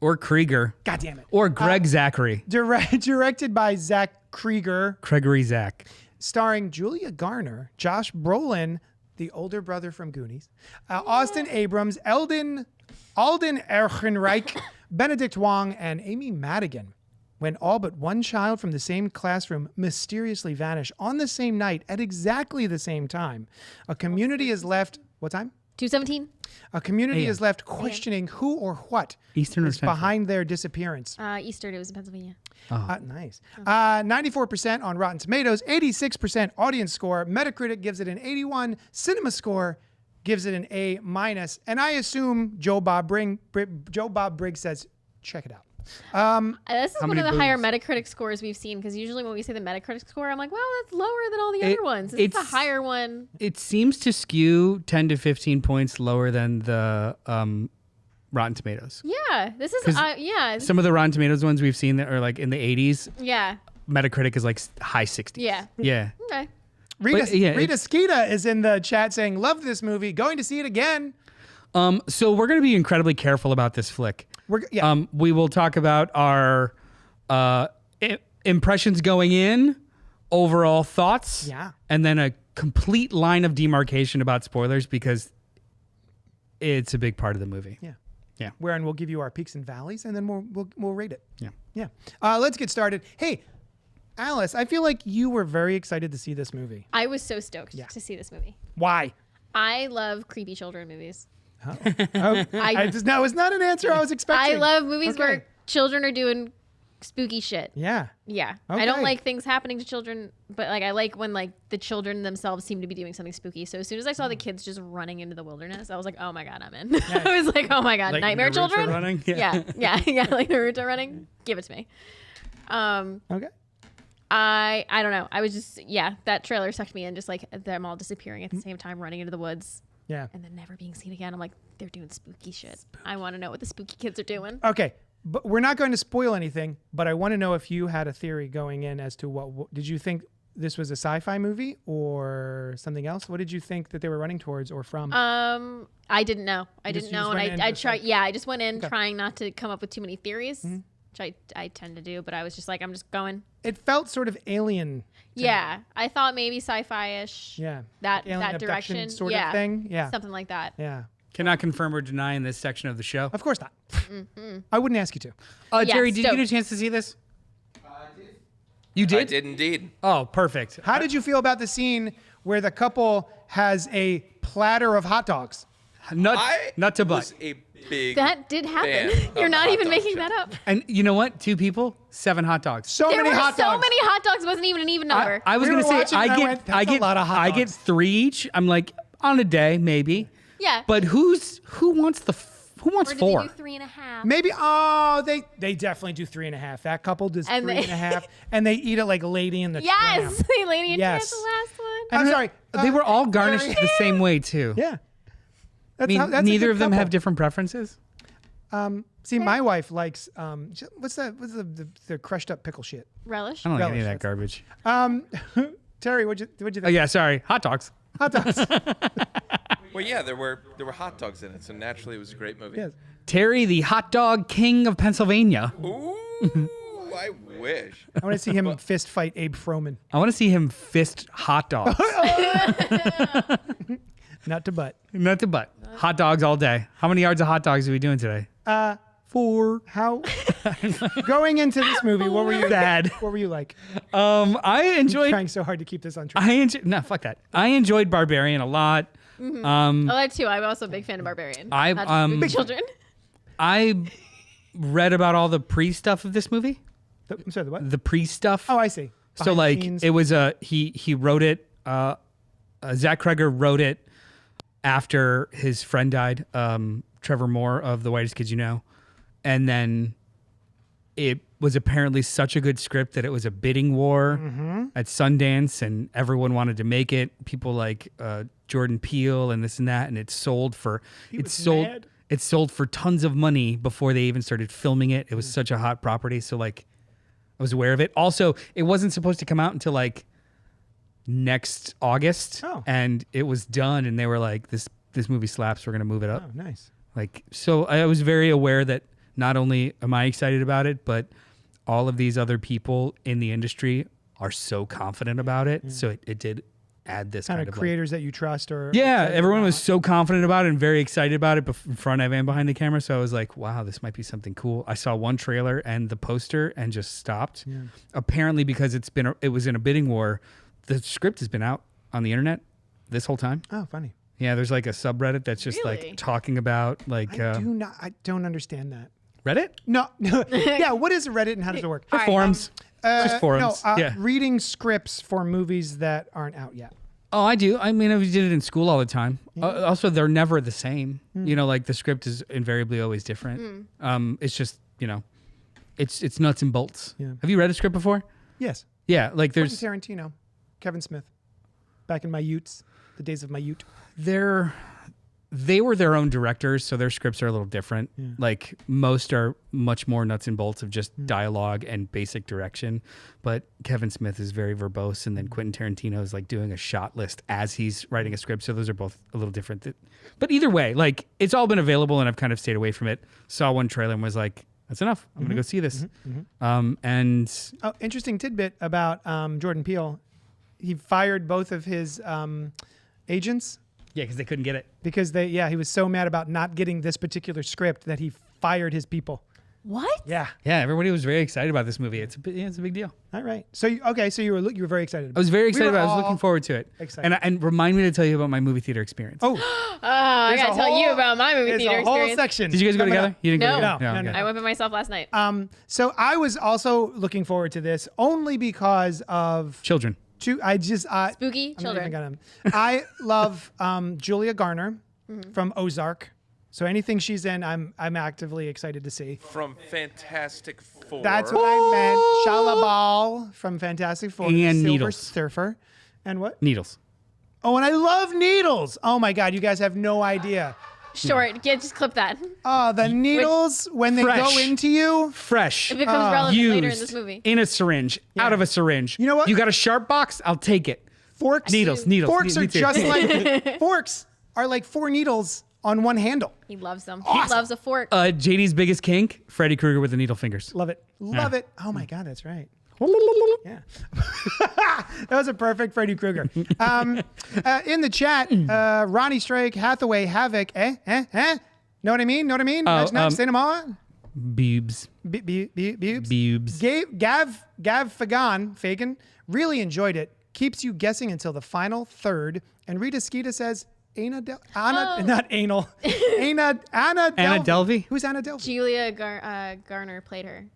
Or Krieger. God damn it. Or Greg Zachary. Directed by Zach Krieger. Gregory Zach. Starring Julia Garner, Josh Brolin, the older brother from Goonies, Austin Abrams, Alden Ehrenreich, Benedict Wong, and Amy Madigan. When all but one child from the same classroom mysteriously vanish on the same night at exactly the same time, a community is left. What time? 2:17. A community is left questioning who or what Eastern or is Central? behind their disappearance. Eastern. It was in Pennsylvania. Nice. 94% on Rotten Tomatoes, 86% audience score. Metacritic gives it an 81. Cinema Score gives it an A-. And I assume Joe Bob Briggs says, check it out. This is How one many of the higher boobs? Metacritic scores we've seen, because usually when we say the Metacritic score, I'm like, wow, that's lower than all the other ones. This is a it's- higher one. It seems to skew 10 to 15 points lower than the Rotten Tomatoes. Yeah, this is 'Cause Some of the Rotten Tomatoes ones we've seen that are like in the 80s, yeah, Metacritic is like high 60s. yeah. Yeah. Okay. Rita Skeeta is in the chat saying, love this movie, going to see it again. So we're going to be incredibly careful about this flick. Yeah. We will talk about our impressions going in, overall thoughts, and then a complete line of demarcation about spoilers, because it's a big part of the movie. Yeah. Wherein we'll give you our peaks and valleys, and then we'll rate it. Yeah. Yeah. Let's get started. Hey, Alice, I feel like you were very excited to see this movie. I was so stoked to see this movie. Why? I love creepy children movies. That was not an answer I was expecting. I love movies where children are doing spooky shit. Yeah. Yeah. Okay. I don't like things happening to children, but like I like when like the children themselves seem to be doing something spooky. So as soon as I saw the kids just running into the wilderness, I was like, oh my God, I'm in. I was like, oh my God, Like nightmare Naruto children? running? Yeah. Like Naruto running. Give it to me. Okay. I don't know. I was just, that trailer sucked me in, just like them all disappearing at the same time, running into the woods. Yeah. And then never being seen again. I'm like, they're doing spooky shit. I want to know what the spooky kids are doing. Okay. But we're not going to spoil anything, but I want to know if you had a theory going in as to what did you think this was a sci-fi movie or something else? What did you think that they were running towards or from? I didn't know. I didn't know. And I tried, I just went in trying not to come up with too many theories, which I tend to do, but I was just like, I'm just going. It felt sort of alien. Yeah. I thought maybe sci-fi-ish. Yeah. That Alien direction. abduction sort of thing. Yeah. Something like that. Yeah. Cannot confirm or deny in this section of the show. Of course not. I wouldn't ask you to. Yeah, Jerry, did you stoked. get a chance to see this? You did? I did indeed. Oh, perfect. How did you feel about the scene where the couple has a platter of hot dogs? Nut to butt. was a big That did happen. fan You're of not hot even dog making shop. that up. And you know what? 2 people, 7 hot dogs. So There many were hot so dogs. many hot dogs. Wasn't even an even number. I was We gonna were say watching and I went, I "That's a get lot of hot I get dogs." 3 each. I'm like on a day maybe. yeah. But who wants or did 4? they do 3.5? Maybe they definitely do 3.5. That couple does And they- 3.5, and they eat it like Lady in the Yes, Tramp. the Lady in Yes. Tramp, the last one. I'm sorry. They were all garnished Larry. the same way too. Yeah. I mean, that's a neither good of them couple. have different preferences. See, my wife likes what's the crushed up pickle shit. Relish. I don't like any of Relish, that garbage. Terry, what'd you think? Oh yeah, sorry. Hot dogs. Hot dogs. Well, yeah, there were hot dogs in it, so naturally it was a great movie. Yes. Terry, the hot dog king of Pennsylvania. Ooh, I wish. I want to see him fist fight Abe Froman. I want to see him fist hot dogs. Nut to butt. Not to butt. Hot dogs all day. How many yards of hot dogs are we doing today? 4. How? Going into this movie, what were you? Sad. What were you like? I enjoyed. Trying so hard to keep this on track. No, fuck that. I enjoyed Barbarian a lot. Oh, that too. I'm also a big fan of Barbarian. I, Not just big children. I read about all the pre stuff of this movie. I'm sorry, the what? The pre stuff. Oh, I see. So Behind the like scenes. it was he wrote it. Zach Kreger wrote it after his friend died, Trevor Moore of The Whitest Kids You Know, and then it was apparently such a good script that it was a bidding war at Sundance, and everyone wanted to make it. People like Jordan Peele and this and that, and it sold for mad. it sold for tons of money before they even started filming it. It was such a hot property, so like I was aware of it. Also, it wasn't supposed to come out until like next August, and it was done, and they were like, this movie slaps, we're gonna move it up. Oh, nice. Like, so I was very aware that not only am I excited about it, but all of these other people in the industry are so confident about it. So it did add this Kind kind of of creators that you trust, or yeah, everyone was so confident about it and very excited about it in front of and behind the camera. So I was like, wow, this might be something cool. I saw one trailer and the poster and just stopped. Yeah. Apparently, because it was in a bidding war, the script has been out on the internet this whole time. Oh, funny. Yeah, there's like a subreddit that's just Really? like talking about like I don't understand that. Reddit? No. Yeah, what is Reddit and how does it work? Forums. Just forums. No, Yeah. reading scripts for movies that aren't out yet. Oh, I do. I mean, I did it in school all the time. Also, they're never the same. You know, like the script is invariably always different. It's just, you know, it's nuts and bolts. Yeah. Have you read a script before? Yes. Yeah, like there's Quentin Tarantino, Kevin Smith, back in my utes, the days of my ute. they were their own directors, so their scripts are a little different. Yeah. Like most are much more nuts and bolts of just dialogue and basic direction. But Kevin Smith is very verbose, and then Quentin Tarantino is like doing a shot list as he's writing a script. So those are both a little different. But either way, like it's all been available, and I've kind of stayed away from it. Saw one trailer and was like, that's enough. I'm gonna go see this. And Oh, interesting tidbit about Jordan Peele. He fired both of his agents yeah, because they couldn't get it. because he was so mad about not getting this particular script that he fired his people. What? Yeah. Yeah, everybody was very excited about this movie. It's a big deal. All right. So you were very excited. I was very excited were about it. I was all looking forward to it. excited. And remind me to tell you about my movie theater experience. Oh, I There's gotta a tell you whole- about my movie there's theater a whole experience. section. Did you guys go coming together? up. You didn't No. go together? No, okay. no. I went by myself last night. So I was also looking forward to this only because of Children. Spooky I'm not even children. gonna. I love Julia Garner from Ozark. So anything she's in, I'm actively excited to see. From Fantastic Four. That's what I meant. Shala Ball from Fantastic Four, the And Silver Needles. Surfer, and what? Needles. Oh, and I love Needles. Oh my God, you guys have no idea. Short. Yeah, just clip that. Oh, the needles when they Fresh. go into you. Fresh. It becomes relevant Used later in this movie. in a syringe, out of a syringe. You know what? You got a sharp box? I'll take it. Forks. Needles. Forks Me are too. just like forks are like 4 needles on one handle. He loves them. Awesome. He loves a fork. JD's biggest kink, Freddy Krueger with the needle fingers. Love it. Love it. Oh my God, that's right. Yeah. That was a perfect Freddy Krueger. In the chat, Ronnie Strike, Hathaway, Havoc, Know what I mean? Know what I mean? Oh, Cinema. Beebs. Bubes. Gav Fagan really enjoyed it. Keeps you guessing until the final third. And Rita Skeeta says, Anna Delvey? Who's Anna Delvey? Julia Garner played her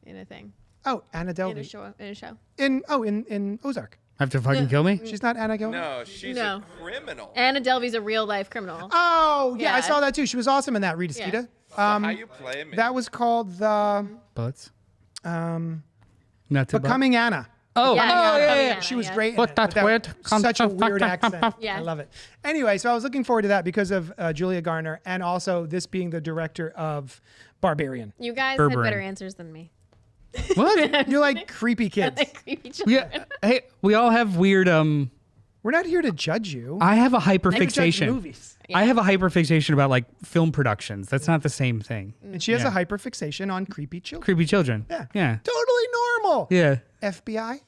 in a thing. Oh, Anna In Delvey. a show. In Ozark. Have to fucking kill me? She's not Anna Delvey? No, she's No. a criminal. Anna Delvey's a real life criminal. Oh, yeah, I Yeah. saw that too. She was awesome in that, Rita Yeah. Skeeta. How you play me? That was called the Butts. Not to Becoming Anna. Oh, Yeah, oh, yeah, yeah. yeah. She was Yeah. great. in What it, that but weird such a weird accent. Yeah. I love it. Anyway, so I was looking forward to that because of Julia Garner and also this being the director of Barbarian. You guys Berberin. had better answers than me. What? You're like creepy kids. Like creepy children. Yeah. Hey, we all have weird. We're not here to judge you. I have a We're here to judge hyperfixation. movies. I have a hyperfixation about like film productions. That's not the same thing. And she has Yeah. a hyperfixation on creepy children. Creepy children. Yeah. Yeah. Totally normal. Yeah. FBI.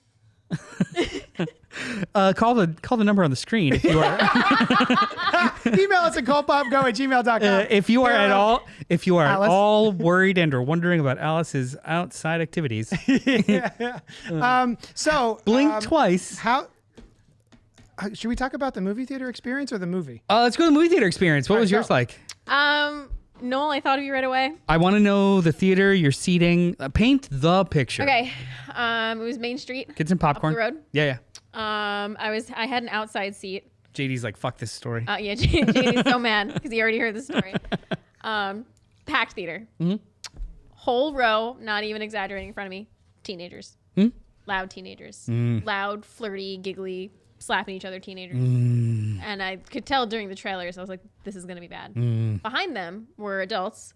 Call the number on the screen if you are Email us at cultpopgo@gmail.com. if you are at all Alice? all worried and or wondering about Alice's outside activities. So Blink twice. How should we talk about the movie theater experience or the movie? Let's go to the movie theater experience. What was go. yours like? Noel, I thought of you right away. I want to know the theater, your seating. Paint the picture. Okay. It was Main Street. Get some popcorn. road. Yeah. I had an outside seat. JD's like, fuck this story. Yeah, JD's so mad because he already heard the story. Packed theater. Mm-hmm. Whole row, not even exaggerating, in front of me, teenagers. Loud teenagers. Loud, flirty, giggly, slapping each other teenagers. And I could tell during the trailers, I was like, this is going to be bad. Behind them were adults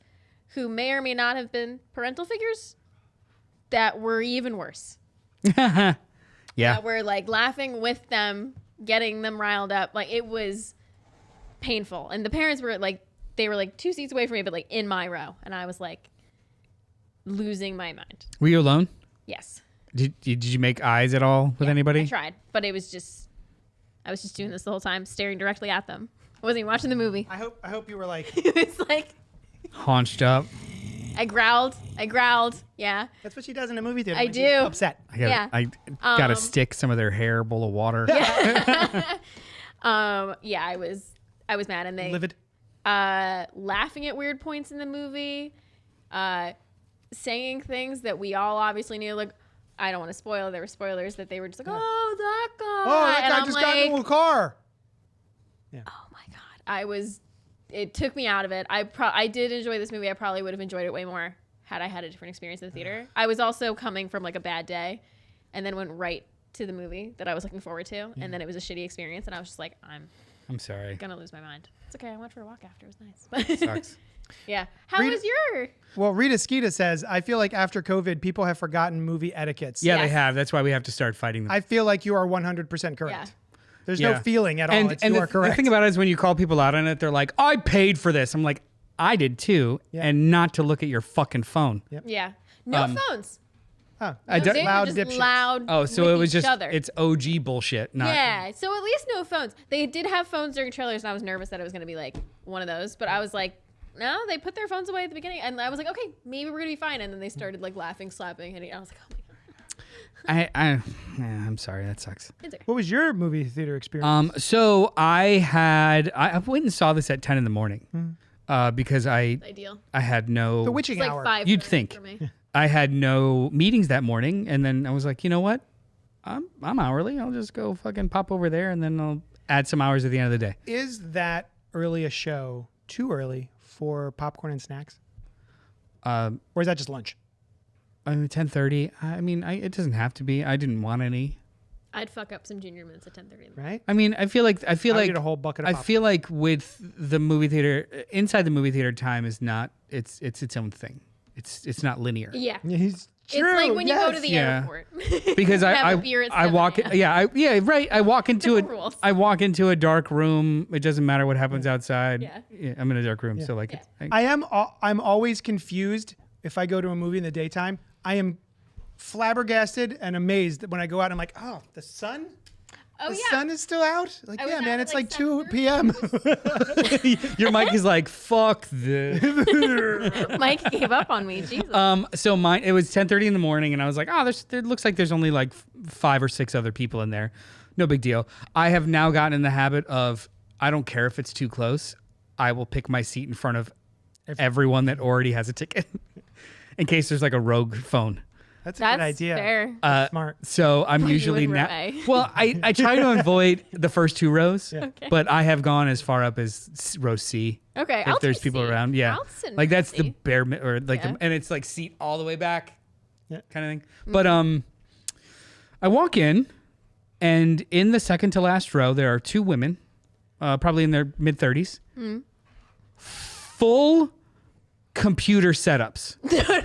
who may or may not have been parental figures that were even worse. Yeah. That were like laughing with them, getting them riled up. Like it was painful. And the parents were like, they were like 2 seats away from me, but like in my row. And I was like losing my mind. Were you alone? Yes. Did you make eyes at all with anybody? I tried, but I was just doing this the whole time, staring directly at them. I wasn't even watching the movie. I hope you were like, It was like, Haunched up. I growled. Yeah. that's what she does in a movie theater. I when she's do. upset. I gotta stick some of their hair, a bowl of water. Yeah, I was mad, and they Livid. laughing at weird points in the movie, saying things that we all obviously knew. Like, I don't want to spoil. There were spoilers that they were just like, "Oh, that guy." Oh, that And guy I'm just like, got into a car. oh my god, it took me out of it. I did enjoy this movie. I probably would have enjoyed it way more had I had a different experience in the theater. I was also coming from like a bad day, and then went right to the movie that I was looking forward to, and then it was a shitty experience, and I was just like, I'm sorry. gonna lose my mind. It's okay. I went for a walk after. It was nice. Sucks. Yeah. How Rita- was your? Well, Rita Skeeta says, I feel like after COVID, people have forgotten movie etiquettes. Yeah, they Yes. have. That's why we have to start fighting them. I feel like you are 100% correct. Yeah. There's Yeah. no feeling at all. and You are the correct. thing about it is when you call people out on it, they're like, I paid for this. I'm like, I did too. Yeah. And not to look at your fucking phone. Yeah. No phones. Huh. I No, don't- they were loud just dipshits. loud. Oh, so with it was each just, other. it's OG bullshit. Not, Yeah. So at least no phones. They did have phones during trailers, and I was nervous that it was going to be like one of those. But I was like, no, they put their phones away at the beginning, and I was like, okay, maybe we're going to be fine. And then they started like laughing, slapping, hitting. I was like, oh my god. I'm sorry. That sucks. It's okay. What was your movie theater experience? So I went and saw this at 10 in the morning because I Ideal. had no, the witching It's like hour. 5. You'd think. for me. I had no meetings that morning. And then I was like, you know what? I'm hourly. I'll just go fucking pop over there and then I'll add some hours at the end of the day. Is that early a show too early for popcorn and snacks? Or is that just lunch? 10:30. I mean, it doesn't have to be. I didn't want any. I'd fuck up some ginger mints at 10:30. Right? I mean, I feel like I would get a whole bucket of I popcorn. feel like with the movie theater, inside the movie theater time is not. It's its own thing. It's not linear. Yeah. Yeah, he's It's true. like when you go to yes. the Yeah. airport. Because Have a beer at I 7 walk a.m. right. I walk into Simple rules. I walk into a dark room. It doesn't matter what happens outside. Yeah. I'm in a dark room, so like Yeah. I'm always confused if I go to a movie in the daytime. I am flabbergasted and amazed when I go out. I'm like, oh, the sun. Oh, The yeah. sun is still out? Like, I was yeah, out man, at, it's like, like 2 p.m. Your mic is like, fuck this. Mike gave up on me. Jesus. So mine, it was 10:30 in the morning, and I was like, oh, there looks like there's only like 5 or 6 other people in there. No big deal. I have now gotten in the habit of, I don't care if it's too close. I will pick my seat in front of everyone that already has a ticket in case there's like a rogue phone. That's a That's good idea. fair. Smart. So I'm You usually and not. Renee. Well, I try to avoid the first 2 rows, Okay. but I have gone as far up as row C. Okay, If I'll there's do people C. around, yeah, I'll sit in like that's C. the bare or like, Yeah. and it's like seat all the way back, Yeah. kind of thing. But I walk in, and in the second to last row there are 2 women, probably in their mid-30s, full computer setups.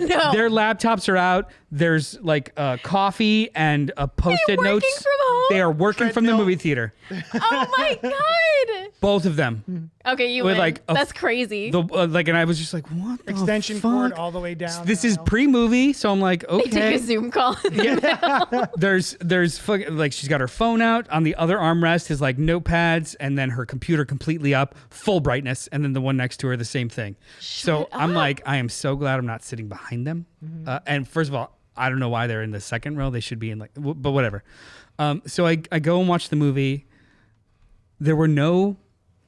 No. Their laptops are out. There's like coffee and a post-it working notes. from home? They are working from the Treadmill. movie theater. Oh my god. Both of them. Okay, you With, win. like, a That's crazy. And I was just like, what the Extension fuck? cord all the way down. This the is aisle. pre-movie, so I'm like, They take okay. a Zoom call. There's like she's got her phone out. On the other armrest is like notepads, and then her computer completely up, full brightness, and then the one next to her the same thing. So I'm like, I am so glad I'm not sitting behind them. And first of all, I don't know why they're in the second row. They should be in like, but whatever. So I go and watch the movie. There were no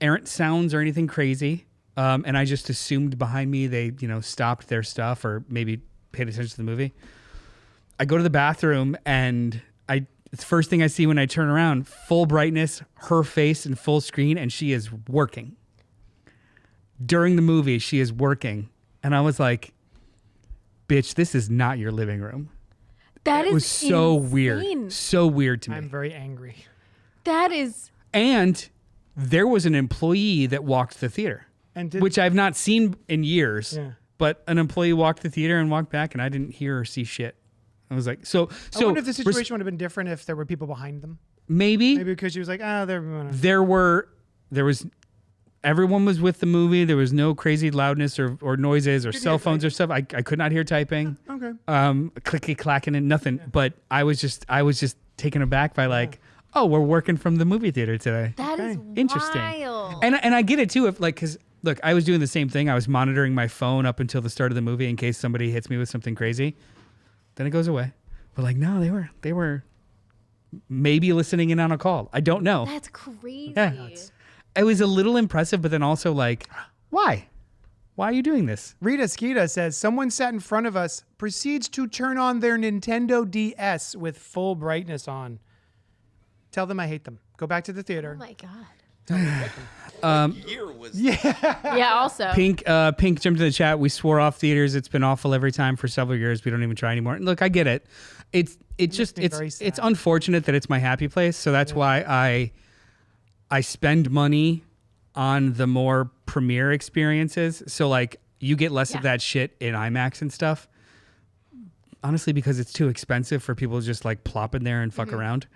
errant sounds or anything crazy. And I just assumed behind me they, stopped their stuff or maybe paid attention to the movie. I go to the bathroom and it's the first thing I see when I turn around, full brightness, her face in full screen, and she is working. During the movie, she is working. And I was like, bitch, this is not your living room. That is It was so insane. weird. So weird to me. I'm very angry. That is And there was an employee that walked the theater, And did, which I've not seen in years. Yeah. But an employee walked the theater and walked back, and I didn't hear or see shit. I was like, so I wonder if the situation would have been different if there were people behind them. maybe Maybe because she was like, they're. there was everyone was with the movie. There was no crazy loudness or noises or cell phones or stuff. I could not hear typing. Okay. Clicky clacking and nothing. But I was just taken aback by like, oh, we're working from the movie theater today. that is Interesting. wild. And I get it too, if like, because look, I was doing the same thing. I was monitoring my phone up until the start of the movie in case somebody hits me with something crazy. Then it goes away. But like, no, they were maybe listening in on a call. I don't know. That's crazy. Yeah. It was a little impressive, but then also like, why? Why are you doing this? Rita Skeeta says someone sat in front of us, proceeds to turn on their Nintendo DS with full brightness on. Tell them I hate them. Go back to the Oh theater. my god. Year was Yeah, also. Pink jumped in the chat. We swore off theaters. It's been awful every time for several years. We don't even try anymore. And look, I get it. It's me very sad. it's unfortunate that it's my happy place. So that's why I spend money on the more premiere experiences. So like you get less of Yeah. that shit in IMAX and stuff. Honestly, because it's too expensive for people to just like plop in there and fuck around.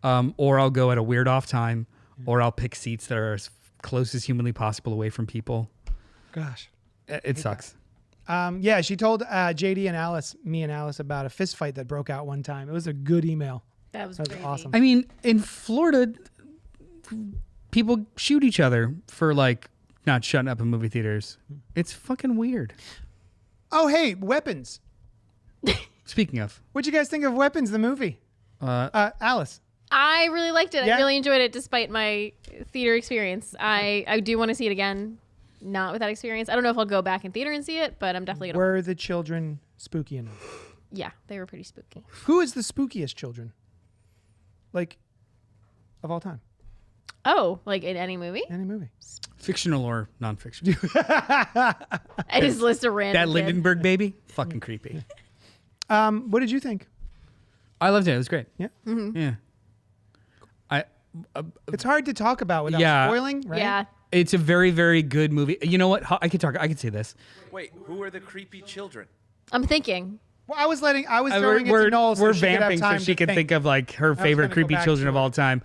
Or I'll go at a weird off time, or I'll pick seats that are as close as humanly possible away from people. Gosh. It sucks. Yeah, she told JD and me and Alice about a fist fight that broke out one time. It was a good email. That was That was crazy. awesome. I mean, in Florida, people shoot each other for like not shutting up in movie theaters. It's fucking weird. Oh, hey, Weapons. Speaking of, What'd you guys think of Weapons, the movie? Alice. I really liked it. Yeah? I really enjoyed it despite my theater experience. I do want to see it again. Not with that experience. I don't know if I'll go back in theater and see it, but I'm definitely gonna. Were the children spooky enough? Yeah, they were pretty spooky. Who is the spookiest children? Like, of all time? Oh, like in any movie? Any movie? fictional or nonfiction. I just list a random. That kid. Lindenberg baby, fucking creepy. What did you think? I loved it. It was great. Yeah. Yeah. It's hard to talk about without Yeah. spoiling, right? Yeah. It's a very, very good movie. You know what? I could say this. Wait, who are the creepy children? I'm thinking. Well, I was throwing it We're to Noel so she could have vamping so time she to can think of like her gonna favorite go creepy back children to of it. all time.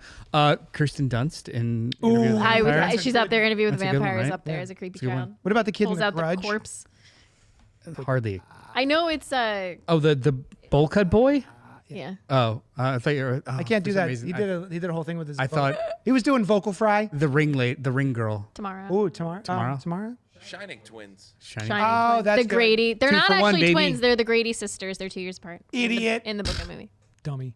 Kirsten Dunst in Interview with the Vampire. She's up there. Interview with That's a good one, Vampires right? up there Yeah. as a creepy That's a good one. child. What about the kid in Pulls the out Grudge? the corpse. Hardly. I know it's Oh, the bowl cut boy. Yeah. Oh, I thought you were. I can't do that. He did a whole thing with his. I vocal. thought he was doing vocal fry. the ring girl. Tomorrow. Ooh, tomorrow. Tomorrow? Tomorrow. Shining twins. Shining. Shining Oh, twins. that's the good. Grady. They're 2 not for 1, actually baby. twins. They're the Grady sisters. They're 2 years apart. Idiot. In the book and movie. Dummy.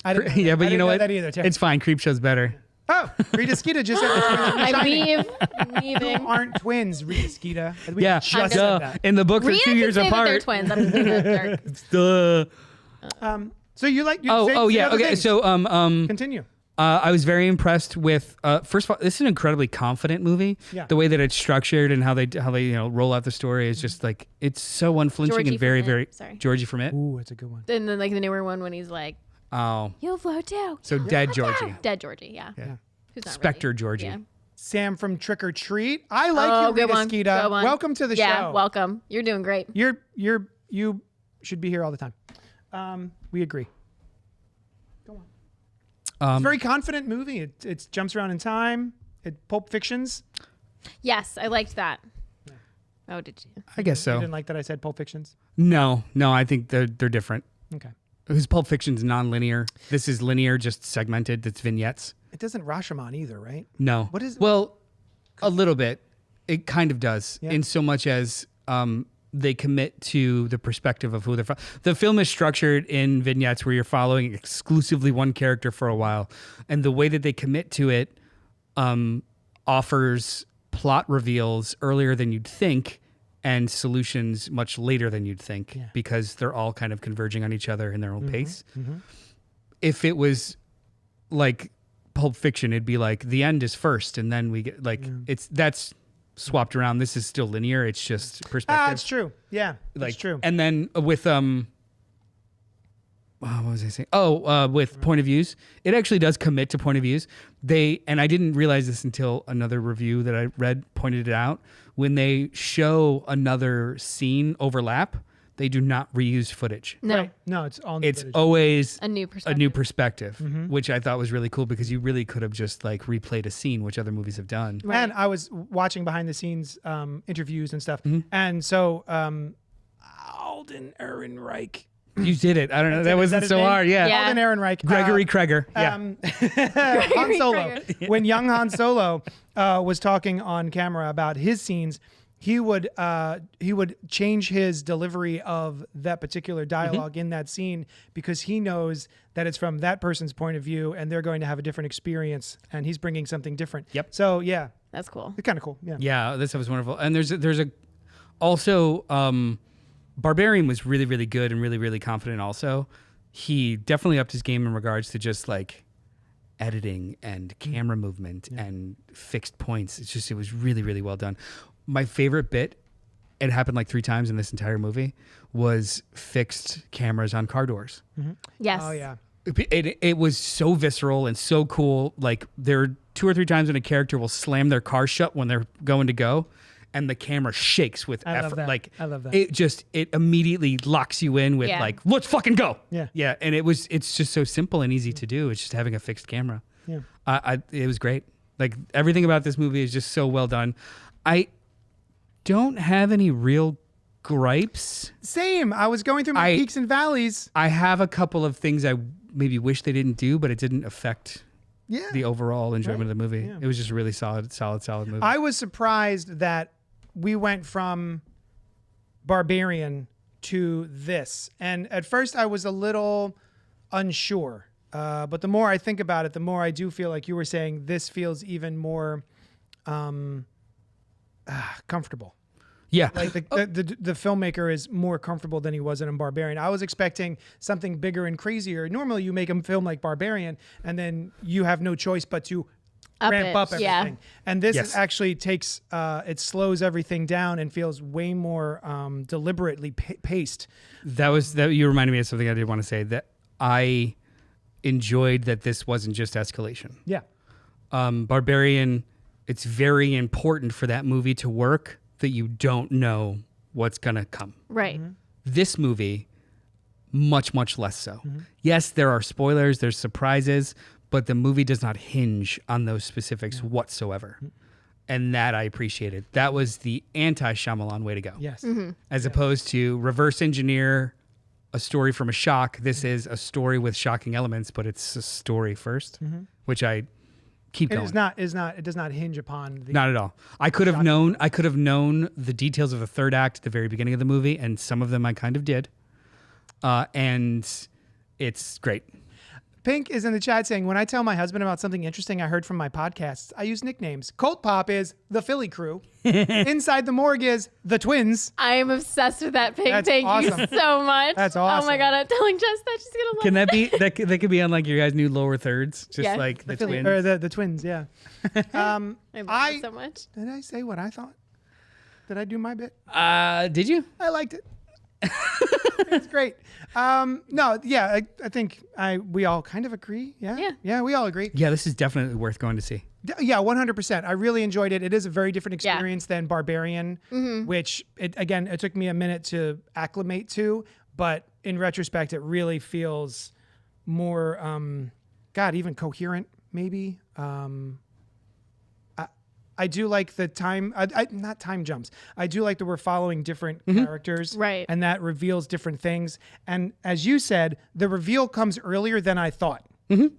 I didn't know Yeah, that. but I you know didn't what? That either. Terry. It's fine. Creepshow's better. Oh, Rita Skeeter just said that I Shining. leave. Leaving. Aren't twins, Rita Skeeter. We Yeah, just said duh. that. In the book, they're Rita 2 can years say that they're apart. twins. I'm just making that dark. Duh. So you like? You Oh say yeah. other Okay. things. So Continue. I was very impressed with. First of all, this is an incredibly confident movie. Yeah. The way that it's structured and how they roll out the story is just like it's so unflinching Georgie and very from It. very. Sorry. Georgie from It. Ooh, it's a good one. And then like the newer one when he's like, Oh, "You'll float too." so dead Georgie. Dead Georgie. Yeah. Yeah. Who's not Spectre really. Georgie. Yeah. Sam from Trick or Treat. I like Oh, you, good Rita one. Skeeter. Good one. Welcome to the Yeah. show. Welcome. You're doing great. You should be here all the time. We agree. Go on. It's a very confident movie. It jumps around in time. It Pulp Fictions. Yes, I liked that. Oh, did you? I guess You so. didn't like that I said Pulp Fictions? No, I think they're different. Okay. Because Pulp Fiction's non-linear. This is linear, just segmented. It's vignettes. It doesn't Rashomon either, right? No. What is- Well, a little bit. It kind of does, Yeah. in so much as they commit to the perspective of who they're. The film is structured in vignettes where you're following exclusively one character for a while, and the way that they commit to it offers plot reveals earlier than you'd think and solutions much later than you'd think because they're all kind of converging on each other in their own pace. If it was like Pulp Fiction, it'd be like the end is first and then we get like that's swapped around. This is still linear. It's just perspective. It's true. Yeah, Like, it's true. And then with what was I saying? With point of views, it actually does commit to point of views. And I didn't realize this until another review that I read pointed it out. When they show another scene overlap, they do not reuse footage. No. Right. No, it's all new It's footage. always A new perspective. a new perspective, Mm-hmm. which I thought was really cool because you really could have just like replayed a scene, which other movies have done. Right. And I was watching behind the scenes interviews and stuff. Mm-hmm. And so Alden Ehrenreich. You did it. I don't know. That Is wasn't his so name? hard. Yeah. Yeah. Alden Ehrenreich. Gregory Kreger. Yeah. Han Solo. Kreger. When young Han Solo was talking on camera about his scenes, he would change his delivery of that particular dialogue in that scene because he knows that it's from that person's point of view and they're going to have a different experience and he's bringing something different. Yep. So yeah, That's cool. it's kind of cool. Yeah. Yeah, this stuff was wonderful. And there's a also Barbarian was really, really good and really, really confident also. He definitely upped his game in regards to just like editing and camera movement and fixed points. It was really, really well done. My favorite bit, it happened like 3 times in this entire movie, was fixed cameras on car doors. Yes. Oh yeah. It was so visceral and so cool. Like there are 2 or 3 times when a character will slam their car shut when they're going to go, and the camera shakes with I love effort. that. Like I love that. It immediately locks you in with Yeah. like, let's fucking go. Yeah. Yeah. And it's just so simple and easy to do. It's just having a fixed camera. Yeah. It was great. Like everything about this movie is just so well done. I don't have any real gripes. Same. I was going through my peaks and valleys. I have a couple of things I maybe wish they didn't do, but it didn't affect Yeah. the overall enjoyment of the movie. Yeah. It was just a really solid movie. I was surprised that we went from Barbarian to this. And at first I was a little unsure. But the more I think about it, the more I do feel like you were saying this feels even more comfortable. yeah. Like the filmmaker is more comfortable than he was in Barbarian. I was expecting something bigger and crazier. Normally you make a film like Barbarian and then you have no choice but to ramp up everything. Yeah. And this Yes. actually takes, it slows everything down and feels way more deliberately paced. that you reminded me of something I did want to say, that I enjoyed that this wasn't just escalation. Yeah. Barbarian, it's very important for that movie to work that you don't know what's going to come. Right. This movie, much, much less so. Yes, there are spoilers, there's surprises, but the movie does not hinge on those specifics whatsoever. And that I appreciated. That was the anti-Shyamalan way to go. Yes. As opposed to reverse engineer a story from a shock. This is a story with shocking elements, but it's a story first, which I keep It going. it does not hinge upon the. Not at all. I could have known the details of the third act at the very beginning of the movie, and some of them I kind of did. And it's great. Pink is in the chat saying, when I tell my husband about something interesting I heard from my podcasts, I use nicknames. CultPOP is the Philly crew. Inside the Morgue is the Twins. I am obsessed with that, Pink. That's Thank awesome. you so much. That's Oh awesome. my God, I'm telling Jess that she's going to love Can that it. be that could be on like your guys' new lower thirds, just Yeah. like the Philly, twins? or the Twins, yeah. I love it so much. Did I say what I thought? Did I do my bit? Did you? I liked it. It's great. No, yeah, I think we all kind of agree. Yeah. Yeah. We all agree. Yeah, this is definitely worth going to see. Yeah, 100%. I really enjoyed it. It is a very different experience than Barbarian, which it took me a minute to acclimate to, but in retrospect, it really feels more, even coherent, maybe. I do like the time, not time jumps. I do like that we're following different characters. Right. And that reveals different things. And as you said, the reveal comes earlier than I thought.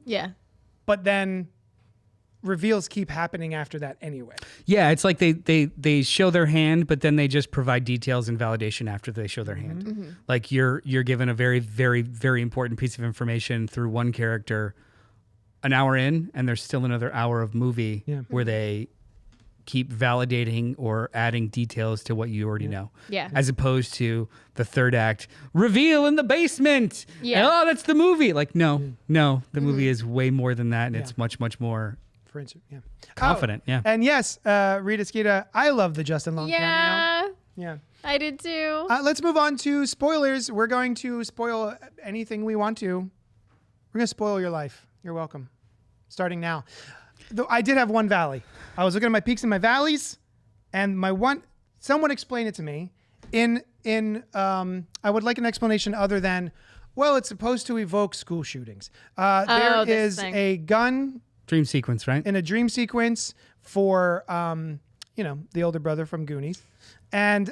Yeah. But then reveals keep happening after that anyway. Yeah, it's like they show their hand, but then they just provide details and validation after they show their hand. Like you're given a very, very, very important piece of information through one character an hour in, and there's still another hour of movie where they keep validating or adding details to what you already know. Yeah. As opposed to the third act, reveal in the basement. Yeah. And, oh, that's the movie. Like, no, the movie is way more than that, and it's much, much more For instance, yeah. confident. Yeah. And yes, Rita Skeeta, I love the Justin Long cameo. Yeah. Yeah. I did too. Let's move on to spoilers. We're going to spoil anything we want to. We're going to spoil your life. You're welcome. Starting now. Though I did have one valley. I was looking at my peaks and my valleys, and someone explained it to me. I would like an explanation other than, well, it's supposed to evoke school shootings. There this is thing. a gun Dream sequence, right? in a dream sequence for the older brother from Goonies, and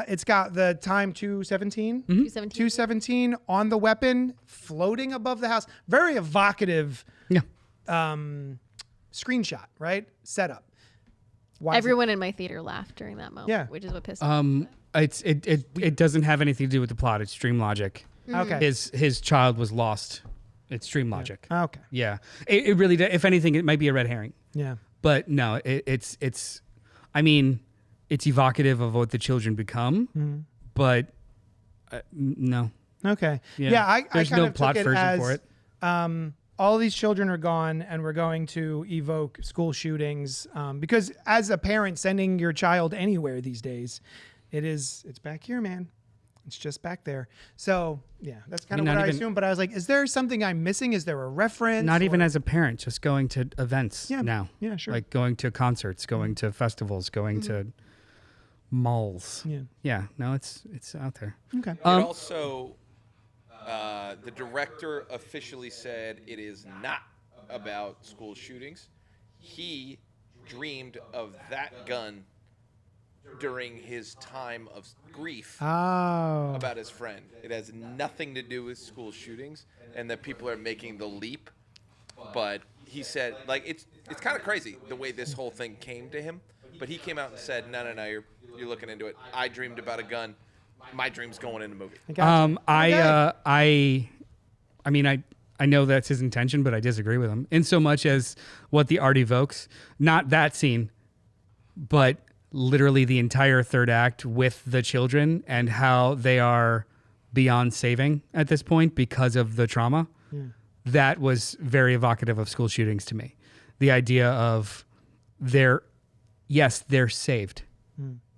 it's got the time 217 217 on the weapon floating above the house. Very evocative Yeah. screenshot, right? Setup. Why is it- Everyone in my theater laughed during that moment. Yeah. Which is what pissed me off. It doesn't have anything to do with the plot. It's dream logic. Okay. His child was lost. It's dream logic. Okay. Yeah. It really, if anything, it might be a red herring. Yeah. But no, it's evocative of what the children become, but no. Okay. Yeah. Yeah. I There's kind no of plot took it version as, for it. All these children are gone, and we're going to evoke school shootings because, as a parent, sending your child anywhere these days, it's back here, man. It's just back there. So yeah, that's kind of not what I even- assumed. But I was like, is there something I'm missing? Is there a reference? Not even or- as a parent, just going to events now. Yeah, sure. Like going to concerts, going to festivals, going to malls. Yeah. Yeah. No, it's out there. Okay. It also, the director officially said it is not about school shootings. He dreamed of that gun during his time of grief Oh. about his friend. It has nothing to do with school shootings, and that people are making the leap. But he said, like, it's kind of crazy the way this whole thing came to him. But he came out and said, no, you're looking into it. I dreamed about a gun. My dream's going in the movie. I got you. I know that's his intention, but I disagree with him in so much as what the art evokes. Not that scene, but literally the entire third act with the children and how they are beyond saving at this point because of the trauma. That was very evocative of school shootings to me. The idea of they're saved,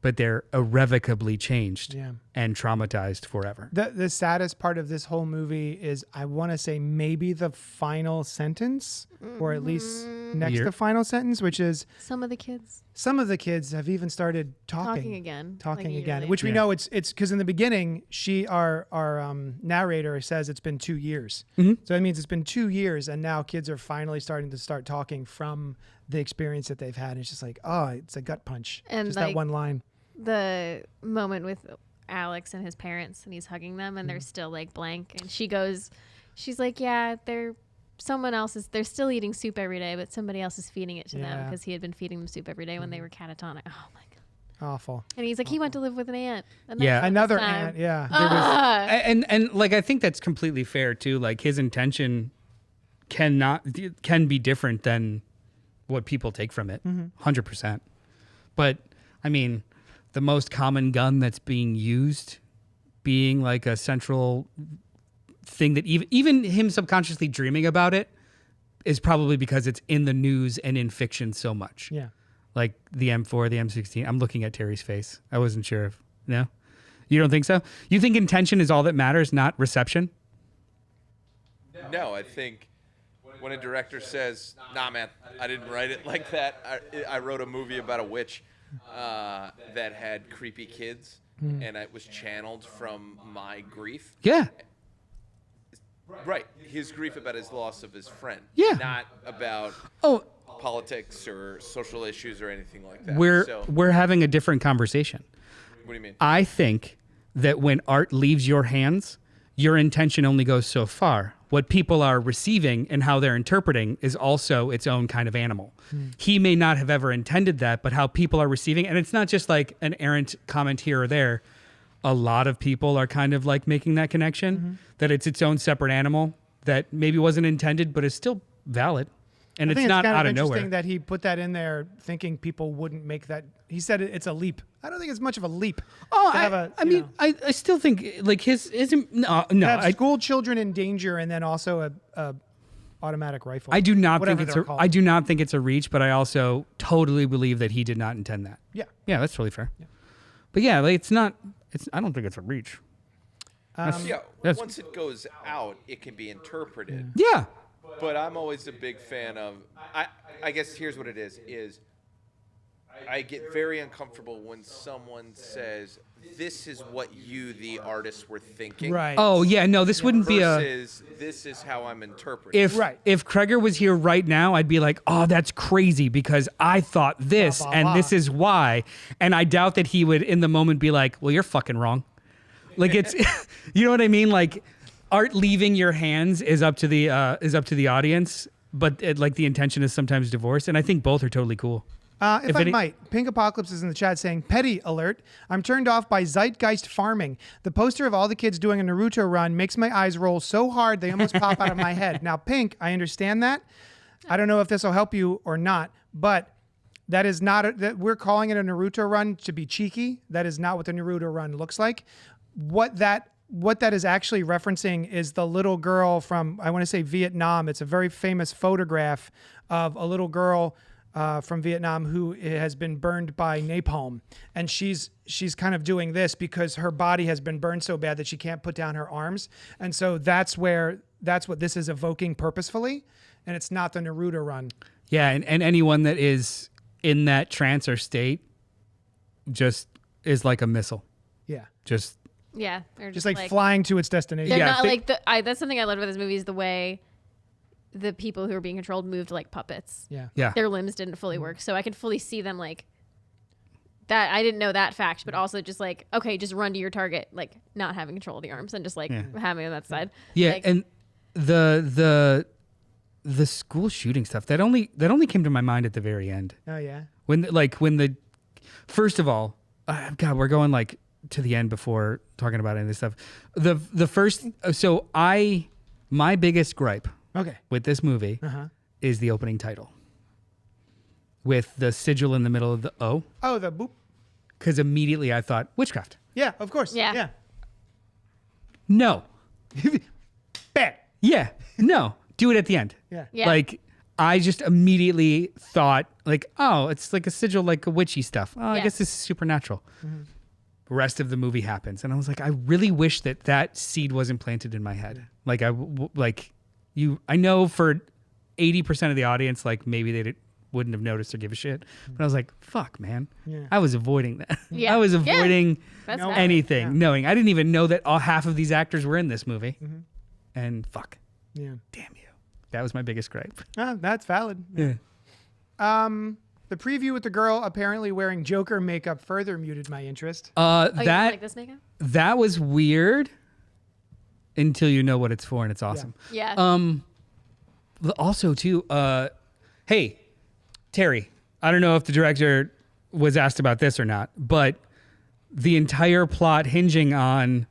but they're irrevocably changed and traumatized forever. The saddest part of this whole movie is, I want to say, maybe the final sentence, or at least next to final sentence, which is Some of the kids some of the kids have even started talking again. talking like a year again, later. which we know it's because in the beginning our narrator says it's been 2 years. So that means it's been 2 years, and now kids are finally starting to start talking from the experience that they've had. It's just like, oh, it's a gut punch. And just like, that one line. The moment with Alex and his parents, and he's hugging them, and they're still like blank. And she's like, yeah, they're still eating soup every day, but somebody else is feeding it to them because he had been feeding them soup every day when they were catatonic. Oh my god. Awful. And he's like, he went to live with an aunt. Another aunt. Yeah. There was, And like I think that's completely fair too. Like his intention can be different than what people take from it. 100%. But I mean, the most common gun that's being used being like a central thing that even him subconsciously dreaming about it is probably because it's in the news and in fiction so much. yeah. Like the M4, the M16. I'm looking at Terry's face. I wasn't sure if, no? You don't think so? You think intention is all that matters, not reception? No, I think when a director says, nah, man, I didn't write it like that. I wrote a movie about a witch that had creepy kids, and it was channeled from my grief. Yeah. Right. His grief about his loss of his friend. Yeah. Not about politics or social issues or anything like that. We're having a different conversation. What do you mean? I think that when art leaves your hands, your intention only goes so far. What people are receiving and how they're interpreting is also its own kind of animal. He may not have ever intended that, but how people are receiving, and it's not just like an errant comment here or there. A lot of people are kind of like making that connection, that it's its own separate animal that maybe wasn't intended, but is still valid. And it's not out of nowhere. Interesting that he put that in there thinking people wouldn't make that. He said it's a leap. I don't think it's much of a leap. Oh, I still think like his no. Have school children in danger and then also a automatic rifle. I do not Whatever think they're called. I do not think it's a reach, but I also totally believe that he did not intend that. Yeah. Yeah, that's totally fair. Yeah. But yeah, like, I don't think it's a reach. Once it goes out, it can be interpreted. Yeah. But I'm always a big fan of. I guess here's what it is I get very uncomfortable when someone says, "This is what you, the artist, were thinking." Right. Oh yeah, no, this wouldn't be a. Versus, this is how I'm interpreting. If Kreger was here right now, I'd be like, oh, that's crazy because I thought this and this is why, and I doubt that he would in the moment be like, well, you're fucking wrong. Like it's, you know what I mean? Like, art leaving your hands is up to the audience, but like the intention is sometimes divorced, and I think both are totally cool. If I might, Pink Apocalypse is in the chat saying, petty alert, I'm turned off by zeitgeist farming. The poster of all the kids doing a Naruto run makes my eyes roll so hard they almost pop out of my head. Now, Pink, I understand that. I don't know if this will help you or not, but that is not, that we're calling it a Naruto run to be cheeky. That is not what the Naruto run looks like. What that is actually referencing is the little girl from, I want to say Vietnam. It's a very famous photograph of a little girl from Vietnam who has been burned by napalm, and she's kind of doing this because her body has been burned so bad that she can't put down her arms, and so that's what this is evoking purposefully, and it's not the Naruto run. Yeah, and anyone that is in that trance or state just is like a missile. Yeah, just like flying to its destination. They're not like that's something I loved about this movie is the way the people who are being controlled moved like puppets. Yeah. Their limbs didn't fully work. So I could fully see them like that. I didn't know that fact, but also just like, okay, just run to your target, like not having control of the arms and just like having on that side. Yeah. Like, and the school shooting stuff that only came to my mind at the very end. Oh yeah. First of all, God, we're going like to the end before talking about any of this stuff. The first, so my biggest gripe with this movie is the opening title with the sigil in the middle of the O. Oh, the boop. Because immediately I thought witchcraft. Yeah, of course. Yeah. No. Bad. Yeah. No. Do it at the end. Yeah. Like I just immediately thought like, oh, it's like a sigil, like a witchy stuff. Oh, I guess this is supernatural. Rest of the movie happens, and I was like, I really wish that seed wasn't planted in my head. Like I know for 80% of the audience, like maybe they wouldn't have noticed or give a shit, but I was like, fuck, man, I was avoiding that. Yeah. I was avoiding That's anything, knowing I didn't even know that half of these actors were in this movie, and fuck, yeah, damn you, that was my biggest gripe. That's valid. Yeah. The preview with the girl apparently wearing Joker makeup further muted my interest. Oh, you don't That like this makeup? that was weird until you know what it's for, and it's awesome. Yeah. Also, too, hey, Terry, I don't know if the director was asked about this or not, but the entire plot hinging on,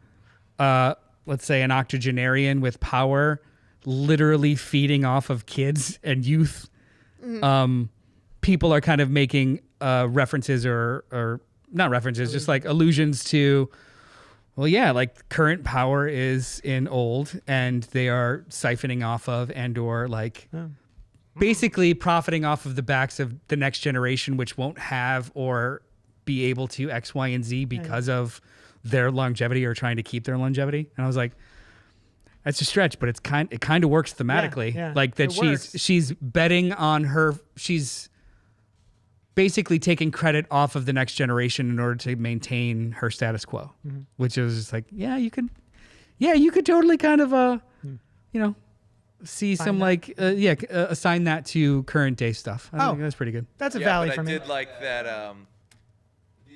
let's say, an octogenarian with power literally feeding off of kids and youth. People are kind of making references or not references, just like allusions to, well, yeah, like current power is in old and they are siphoning off of and or like basically profiting off of the backs of the next generation, which won't have or be able to X, Y, and Z because of their longevity or trying to keep their longevity. And I was like, that's a stretch, but it kind of works thematically. Yeah, like that she's betting on her. She's basically taking credit off of the next generation in order to maintain her status quo, which is just like, you could totally kind of, see some assign that to current day stuff. I think that's pretty good. That's a valley but for I me. did like that.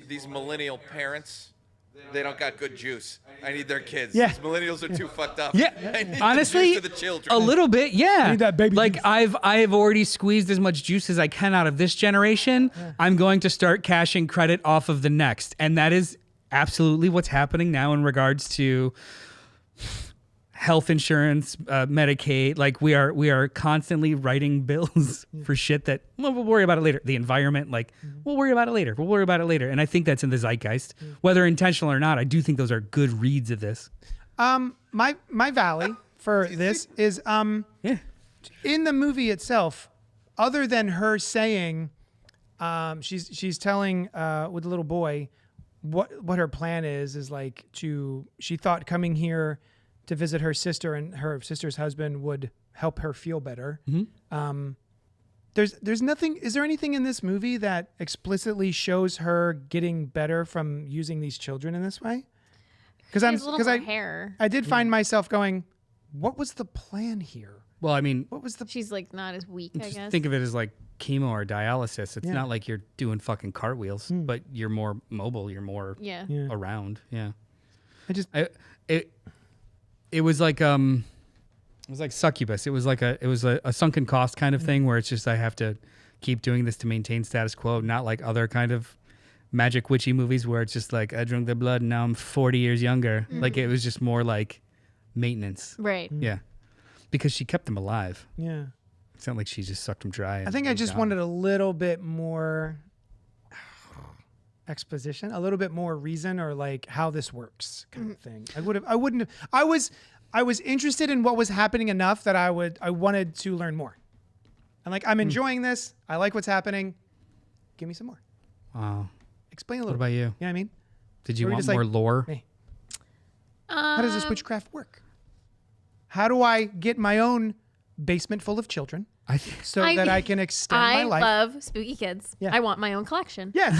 These millennial parents, they don't got good juice. I need their kids. Yeah. These millennials are too fucked up. Yeah, I need honestly, the juice to the children. a little bit. Yeah, need that baby like juice. I have already squeezed as much juice as I can out of this generation. I'm going to start cashing credit off of the next, and that is absolutely what's happening now in regards to health insurance, Medicaid. Like we are constantly writing bills for shit that we'll worry about it later. The environment, like we'll worry about it later. We'll worry about it later. And I think that's in the zeitgeist, whether intentional or not. I do think those are good reads of this. My valley for this is Yeah. in the movie itself, other than her saying, she's telling with the little boy what her plan is like she thought coming here to visit her sister and her sister's husband would help her feel better. There's nothing. Is there anything in this movie that explicitly shows her getting better from using these children in this way? Because hair. I did find myself going, what was the plan here? Well, I mean, What was the She's like not as weak, I just guess. think of it as like chemo or dialysis. It's Yeah. not like you're doing fucking cartwheels, but you're more mobile. You're more Yeah. around. Yeah. It was like succubus. It was a sunken cost kind of thing where it's just I have to keep doing this to maintain status quo, not like other kind of magic witchy movies where it's just like I drank the blood and now I'm 40 years younger. Like it was just more like maintenance. Right. Yeah. Because she kept them alive. yeah. It's not like she just sucked them dry. I think I just wanted a little bit more exposition, a little bit more reason, or like how this works kind of thing. I was interested in what was happening enough that I wanted to learn more. And like, I'm enjoying this. I like what's happening. Give me some more. Wow. Explain a What little about bit. you? You know what I mean? Did you Or want just like, more lore? Hey, how does this witchcraft work? How do I get my own basement full of children I think so that I can extend my I life? love spooky kids. Yeah. I want my own collection. Yes.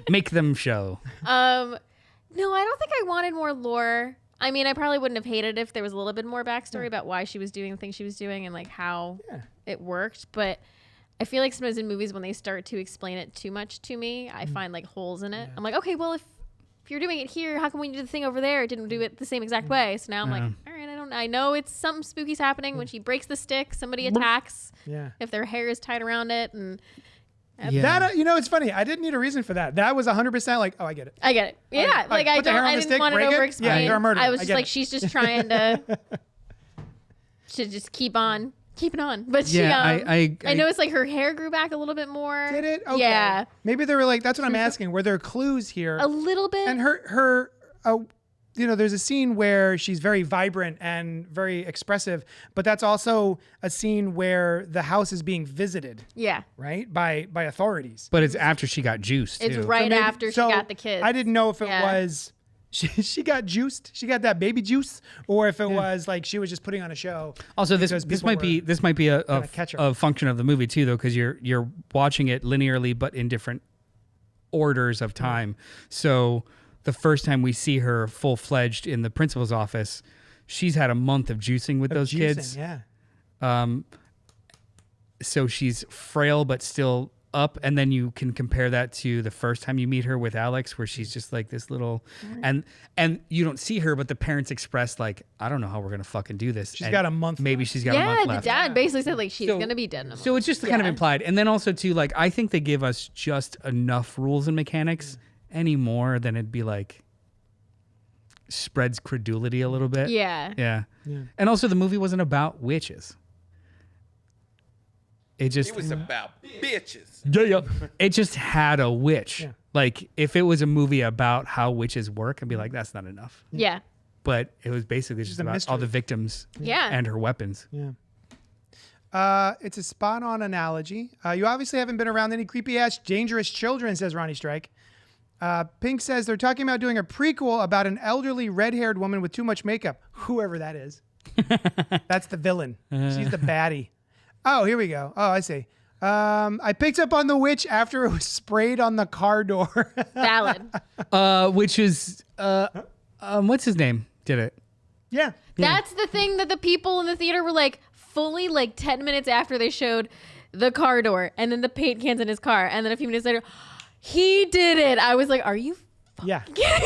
make them show. No, I don't think I wanted more lore. I mean, I probably wouldn't have hated it if there was a little bit more backstory about why she was doing the things she was doing and like how it worked. But I feel like sometimes in movies when they start to explain it too much to me, I find like holes in it. I'm like, okay, well if you're doing it here, how come when you did the thing over there, it didn't do it the same exact way? So now I'm like, all right, I know it's something spooky's happening when she breaks the stick, somebody attacks. Yeah. If their hair is tied around it, and Yeah. That it's funny. I didn't need a reason for that. That was 100% like, oh, I get it. I get it. Yeah, like, I put the hair don't. on I the didn't stick, want it break it. over Yeah, explained. you're a murderer. I was I just get like, it. she's just trying to just keep on keeping on. But she, Yeah, I noticed like her hair grew back a little bit more. Did it? Okay. Yeah, Maybe they were like, that's what I'm asking. Were there clues here? a little bit. And her there's a scene where she's very vibrant and very expressive, but that's also a scene where the house is being visited, yeah, right? By authorities. But it's after she got juiced. it's too. right Maybe- after she so got the kids. I didn't know if it Yeah. was she got juiced, she got that baby juice, or if it was like she was just putting on a show. Also, this because this people might be were this might be a gonna catch her. a function of the movie too, though, because you're watching it linearly, but in different orders of time. So the first time we see her full fledged in the principal's office, she's had a month of juicing with those juicing, kids. Yeah. so she's frail but still up, and then you can compare that to the first time you meet her with Alex, where she's just like this little, and you don't see her, but the parents express like, I don't know how we're gonna fucking do this. She's got a month maybe left. she's got a month the left. dad basically said like she's So- gonna be dead in a month. So it's just kind of Yeah. implied, and then also too, like I think they give us just enough rules and mechanics any more than it'd be like spreads credulity a little bit. Yeah. And also the movie wasn't about witches. It just It was about bitches. it just had a witch. Yeah. Like if it was a movie about how witches work, I'd be like, that's not enough. Yeah. But it was basically just a about mystery. all the victims Yeah. and her weapons. Yeah. It's a spot on analogy. You obviously haven't been around any creepy ass dangerous children, says Ronnie Strike. Pink says they're talking about doing a prequel about an elderly red-haired woman with too much makeup. Whoever that is. That's the villain. She's the baddie. Oh, here we go. Oh, I see. I picked up on the witch after it was sprayed on the car door. Valid. Which is what's his name? Did it? Yeah. That's the thing that the people in the theater were like fully like 10 minutes after they showed the car door and then the paint cans in his car. And then a few minutes later, he did it. I was like, are you Yeah.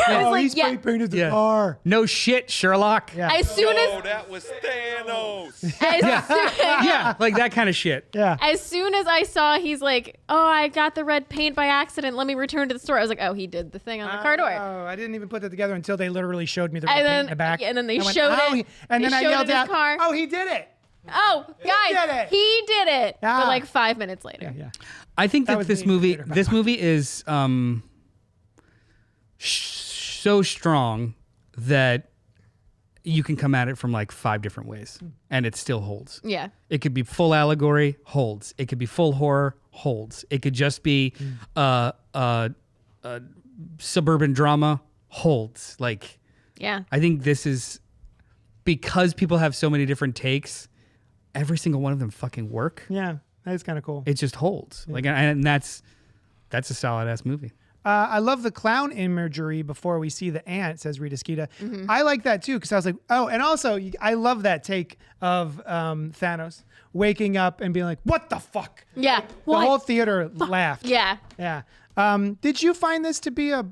I was Oh, like, he spray yeah. painted the Yeah. car. No shit, Sherlock. Yeah. As soon Oh, as, that was Thanos. Yeah, like that kind of shit. Yeah. as soon as I saw he's like, oh, I got the red paint by accident. Let me return to the store. I was like, oh, he did the thing on the car door. Oh, I didn't even put that together until they literally showed me the And paint then- in the back. yeah, and then they I went, showed "Oh, it. he-" And They then I showed it yelled in his out, car. "Oh, he did it!" Oh, guys, did it. he did it. Yeah. But like 5 minutes later. Yeah. I think That that was this me in the movie, theater. this movie is so strong that you can come at it from like 5 different ways, and it still holds. Yeah. It could be full allegory, holds. It could be full horror, holds. It could just be suburban drama, holds. Like, Yeah. I think this is because people have so many different takes. Every single one of them fucking work. Yeah. That's kind of cool. It just holds. Like, and that's a solid ass movie. I love the clown imagery before we see the ant, says Rita Skeeta. I like that too, because I was like, oh, and also I love that take of Thanos waking up and being like, what the fuck? Yeah. The whole theater laughed. Yeah. Yeah. Did you find this to be a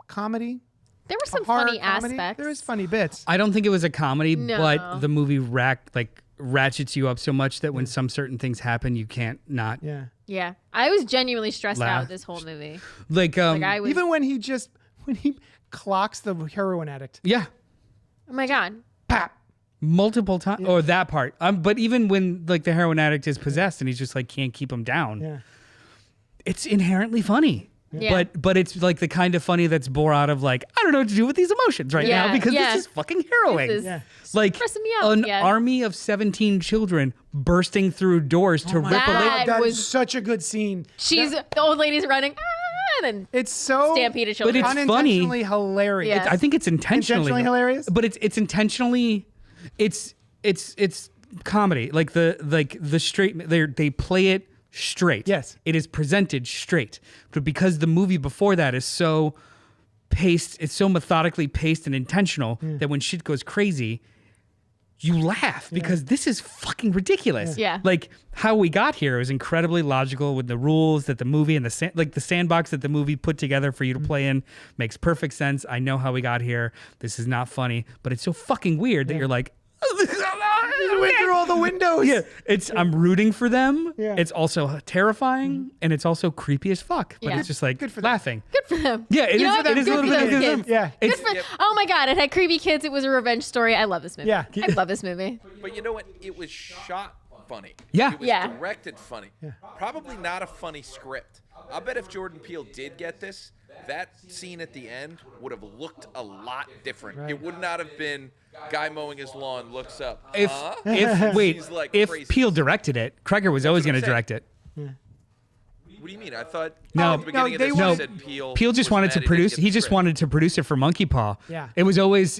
comedy? There were some Horror funny comedy? aspects. There was funny bits. I don't think it was a comedy, No. but the movie ratchets you up so much that when some certain things happen, you can't not. Yeah. Yeah. I was genuinely stressed Laugh. out this whole movie. Like, Like I was. Even when he clocks the heroin addict. yeah, Oh my God. Pap. multiple times. Or that part. But even when like the heroin addict is possessed and he's just like can't keep him down, Yeah. it's inherently funny. Yeah. But it's like the kind of funny that's bore out of like, I don't know what to do with these emotions right now Yeah, because yeah. this is fucking harrowing. This is Yeah. Like stressing me out, an yeah. army of 17 children bursting through doors to rip a God. lady. That was- is such a good scene. She's the old lady's running, and then It's so stampede of But children. it's funny. unintentionally hilarious. Yeah. I think it's intentionally hilarious? but it's intentionally, it's comedy. Like the straight, they play it straight. Yes. it is presented straight. But because the movie before that is so paced, it's so methodically paced and intentional that when shit goes crazy, you laugh because this is fucking ridiculous. Yeah. Like how we got here is incredibly logical with the rules that the movie and the sandbox that the movie put together for you to play in makes perfect sense. I know how we got here. This is not funny, but it's so fucking weird that you're like, You went through all the windows. yeah, I'm rooting for them. Yeah. It's also terrifying and it's also creepy as fuck. But Yeah. it's just like Good for them. laughing. Good for them. Yeah, it You know is. what? It is a Good little for bit those of kids. Yeah. It's, Good for, oh my God, it had creepy kids. It was a revenge story. I love this movie. Yeah. I love this movie. But you know what? It was shot funny. Yeah. It was Yeah. directed funny. Probably not a funny script. I bet if Jordan Peele did get this, that scene at the end would have looked a lot different. Right. It would not have been guy mowing his lawn looks up. if Huh? if wait, She's like if crazy. Peele directed it, Kreger was always what going I'm to direct it. What do you mean? I thought No. at the beginning of they this No. you said Peele. Peele just was wanted mad to he didn't produce. get He the just script. wanted to produce it for Monkey Paw. Yeah. It was always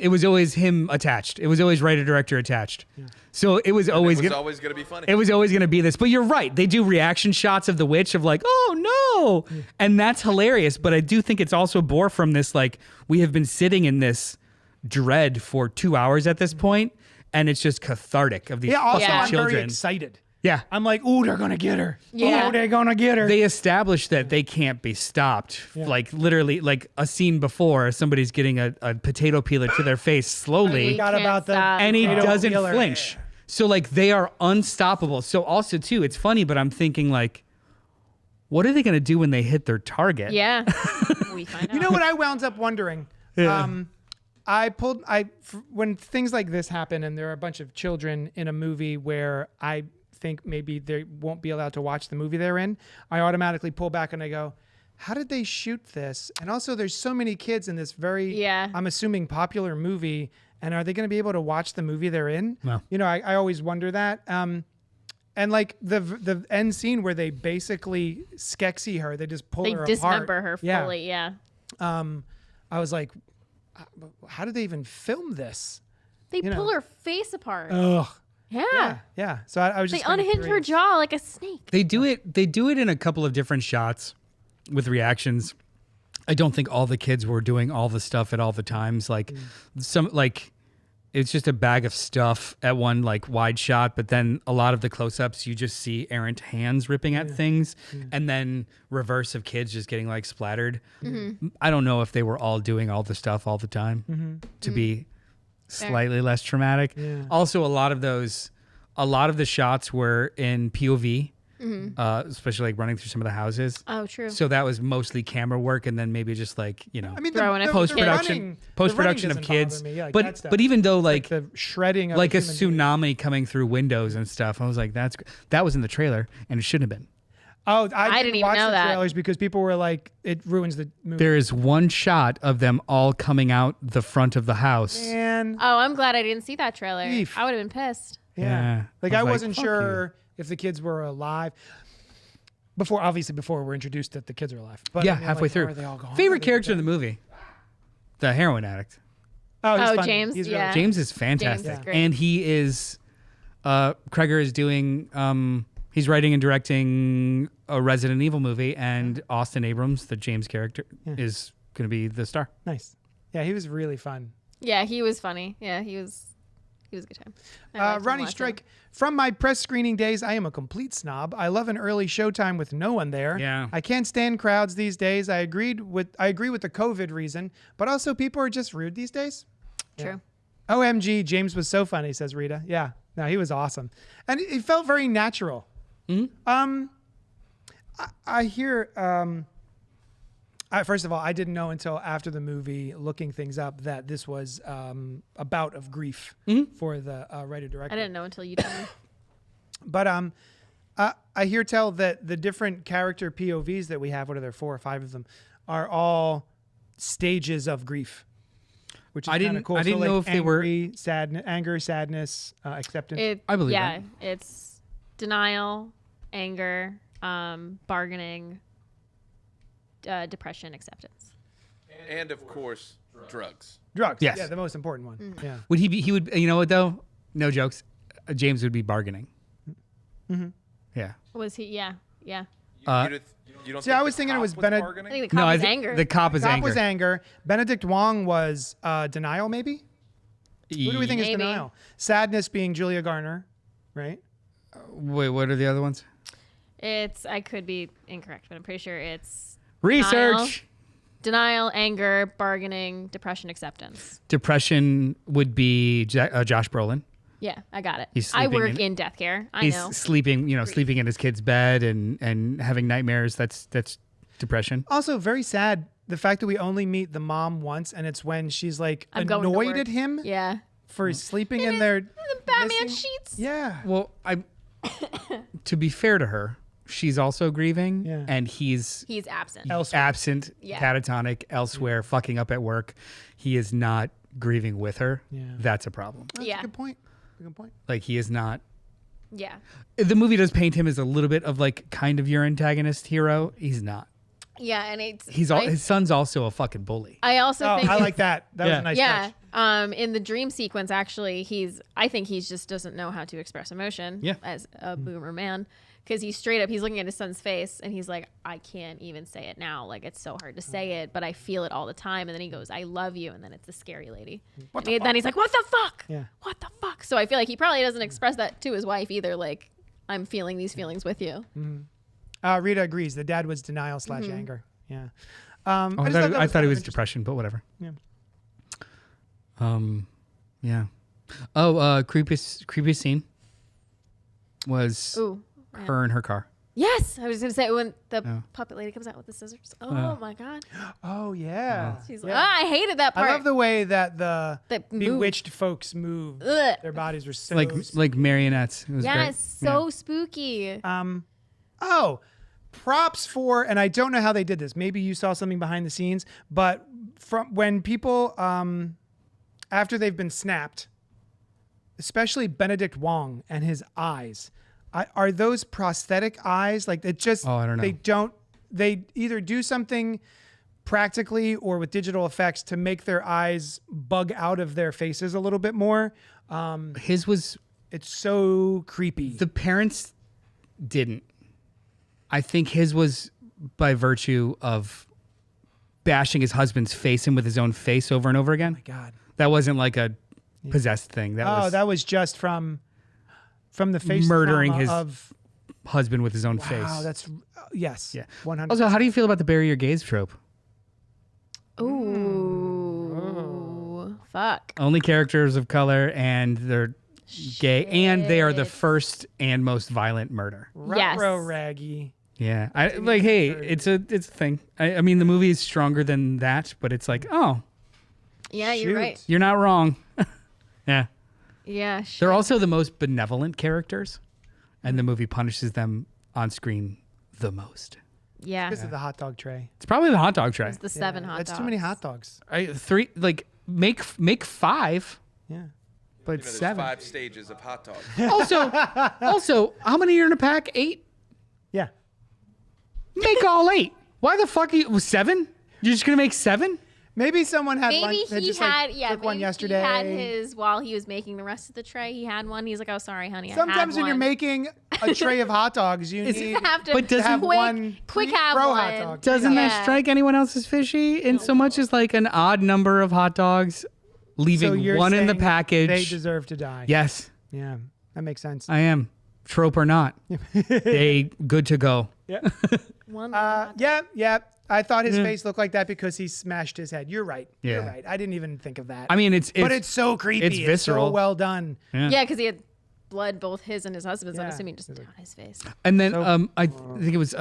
him attached. It was always writer director attached. So it was always It was gonna, always going to be funny. it was always going to be this. But you're right. They do reaction shots of the witch of like, oh no, and that's hilarious. But I do think it's also bore from this like we have been sitting in this dread for 2 hours at this point, and it's just cathartic of these Yeah, also, fucking I'm children. very excited. Yeah. I'm like, ooh, they're gonna get her. Yeah. Ooh, they're gonna get her. They established that they can't be stopped. Like literally, like a scene before, somebody's getting a potato peeler to their face slowly, Forgot Can't about the stop. and he potato doesn't peeler. flinch. So like they are unstoppable. So also too, it's funny, but I'm thinking like, what are they gonna do when they hit their target? Yeah. We find out. You know what I wound up wondering? Yeah. When things like this happen and there are a bunch of children in a movie where I think maybe they won't be allowed to watch the movie they're in, I automatically pull back and I go, how did they shoot this? And also there's so many kids in this very, I'm assuming, popular movie. And are they going to be able to watch the movie they're in? No. You know, I always wonder that. And like the end scene where they basically Skeksis her, they just pull They her dismember apart. her fully. Yeah. I was like, how did they even film this? They You know. pull her face apart. Ugh. Yeah. Yeah. So I was They just kinda unhinge her curious. jaw like a snake. They do it in a couple of different shots with reactions. I don't think all the kids were doing all the stuff at all the times. Like some like it's just a bag of stuff at one like wide shot, but then a lot of the close-ups you just see errant hands ripping at things and then reverse of kids just getting like splattered. I don't know if they were all doing all the stuff all the time to be slightly less traumatic. Yeah. Also a lot of the shots were in POV. Especially like running through some of the houses. Oh, true. So that was mostly camera work, and then maybe just like I mean, Throwing a post running production of doesn't kids. bother me. Yeah, like that but stuff. but even though like the shredding of like a human being. tsunami coming through windows and stuff, I was like, that was in the trailer, and it shouldn't have been. Oh, I didn't even watch know the that. trailers because people were like, it ruins the movie. There is one shot of them all coming out the front of the house. And Oh, I'm glad I didn't see that trailer. Eef. I would have been pissed. Yeah. Like I I was like, wasn't fuck sure if the kids were alive. Before we're introduced that the kids are alive. But Yeah, I mean, halfway like, through. Are they all gone? Favorite character in the movie? The heroin addict. Oh, he's Oh, funny. James, He's yeah. James is fantastic. James is great. And he is Kreger is doing he's writing and directing a Resident Evil movie, and Austin Abrams, the James character, is gonna be the star. Nice. Yeah, he was really fun. Yeah, he was funny. Yeah, he was a good time. I liked him Ronnie watching. Strike, from my press screening days, I am a complete snob. I love an early showtime with no one there. Yeah. I can't stand crowds these days. I agree with the COVID reason, but also people are just rude these days. True. OMG, James was so funny, says Rita. Yeah, no, he was awesome, and it felt very natural. I hear. First of all, I didn't know until after the movie, looking things up, that this was a bout of grief for the writer director. I didn't know until you told me. But I hear tell that the different character POVs that we have, what are there, 4 or 5 of them, are all stages of grief, which is kind of cool. I didn't know if they were. anger, sadness, acceptance. I believe yeah, that. it's denial, anger, bargaining, depression, acceptance. And of course, drugs. Drugs. Yes. Yeah, the most important one. Yeah. Would he be? He would. You know what though? No jokes. James would be bargaining. Yeah. Was he? Yeah, yeah. You don't See, think I was the thinking it cop was I bargaining? think the No, cop I is think anger. the cop is Cop anger. was anger. Benedict Wong was denial, maybe? Who do we think is Maybe. denial? Sadness being Julia Garner, right? Wait, what are the other ones? I could be incorrect, but I'm pretty sure it's Research. denial, anger, bargaining, depression, acceptance. Depression would be Josh Brolin. Yeah, I got it. He's I sleeping work in- in death care. I He's know. sleeping, sleeping in his kid's bed and having nightmares. That's depression. Also, very sad the fact that we only meet the mom once, and it's when she's like I'm going to annoyed work. at him Yeah. for sleeping in their The Batman missing- sheets. Yeah. Well, to be fair to her, she's also grieving, Yeah. and he's He's absent. absent, Yeah. catatonic, elsewhere, fucking up at work. He is not grieving with her. Yeah. That's a problem. That's Yeah. a good point. Good point. Like he is not. Yeah. The movie does paint him as a little bit of like kind of your antagonist hero. He's not. Yeah, and it's His son's also a fucking bully. I also Oh, think I like that. That was Yeah. a nice yeah. touch. In the dream sequence, actually, I think he just doesn't know how to express emotion Yeah. as a boomer man. Because he's looking at his son's face and he's like, I can't even say it now. Like, it's so hard to say it, but I feel it all the time. And then he goes, I love you. And then it's the scary lady. Then he's like, what the fuck? Yeah. What the fuck? So I feel like he probably doesn't express that to his wife either. Like, I'm feeling these feelings with you. Rita agrees. The dad was denial / anger. Yeah. I just thought, that I thought kind it of was interesting. depression, but whatever. Yeah. Yeah. Oh, creepiest scene was Ooh. her in her car. Yes, I was gonna say when the puppet lady comes out with the scissors. Oh my god, Oh yeah. she's Yeah. like, I hated that part. I love the way that the That move. bewitched folks move. Ugh. Their bodies were so Like marionettes. It was Yes, great. so spooky. Oh, props for, and I don't know how they did this. Maybe you saw something behind the scenes, but from when people, after they've been snapped, especially Benedict Wong and his eyes, are those prosthetic eyes? Like it just, I don't know. They either do something practically or with digital effects to make their eyes bug out of their faces a little bit more. His was, It's so creepy. the parents didn't. I think his was by virtue of bashing his husband's face in with his own face over and over again. God. That wasn't like a possessed thing. That was just from the face murdering trauma his of husband with his own face. wow. That's yes. Yeah. 100. Also, how do you feel about the bury your gays trope? Ooh, fuck. Only characters of color and they're gay and they are the Shit. first and most violent murder. Yes. Ruh-roh raggy. Yeah. I like, hey, it's a thing. I mean, the movie is stronger than that, but it's like, oh, Yeah, Shoot. you're right. you're not wrong. Yeah. Yeah, shit. They're also the most benevolent characters, and the movie punishes them on screen the most. yeah. This is the hot dog tray. It's probably the hot dog tray. It's the 7 hot That's dogs. too many hot dogs. Three, like make 5, Yeah. but There's 7. 5 stages of hot dogs. Also, how many are in a pack? 8. Yeah. Make all 8. Why the fuck are you 7? You're just gonna make 7? Maybe someone had Maybe lunch. he just, had, like, yeah, took one maybe yesterday. he had his while he was making the rest of the tray. He had one. He's like, oh, sorry, honey. Sometimes I when had you're one. making a tray of hot dogs, you need You have to But doesn't- have quick, one quick have pro one. hot dog. Doesn't Yeah. that strike anyone else as fishy? In so much as like an odd number of hot dogs, so leaving you're one in the saying package. They deserve to die. Yes, Yeah. That makes sense. I am. Trope or not, they good to go. Yeah. One. Yeah. I thought his face looked like that because he smashed his head. You're right. You're Yeah. right. I didn't even think of that. I mean, it's but it's so creepy. it's visceral. so well done. yeah, because he had blood, both his and his husband's. I'm Yeah. assuming just down his face. And then So- I think it was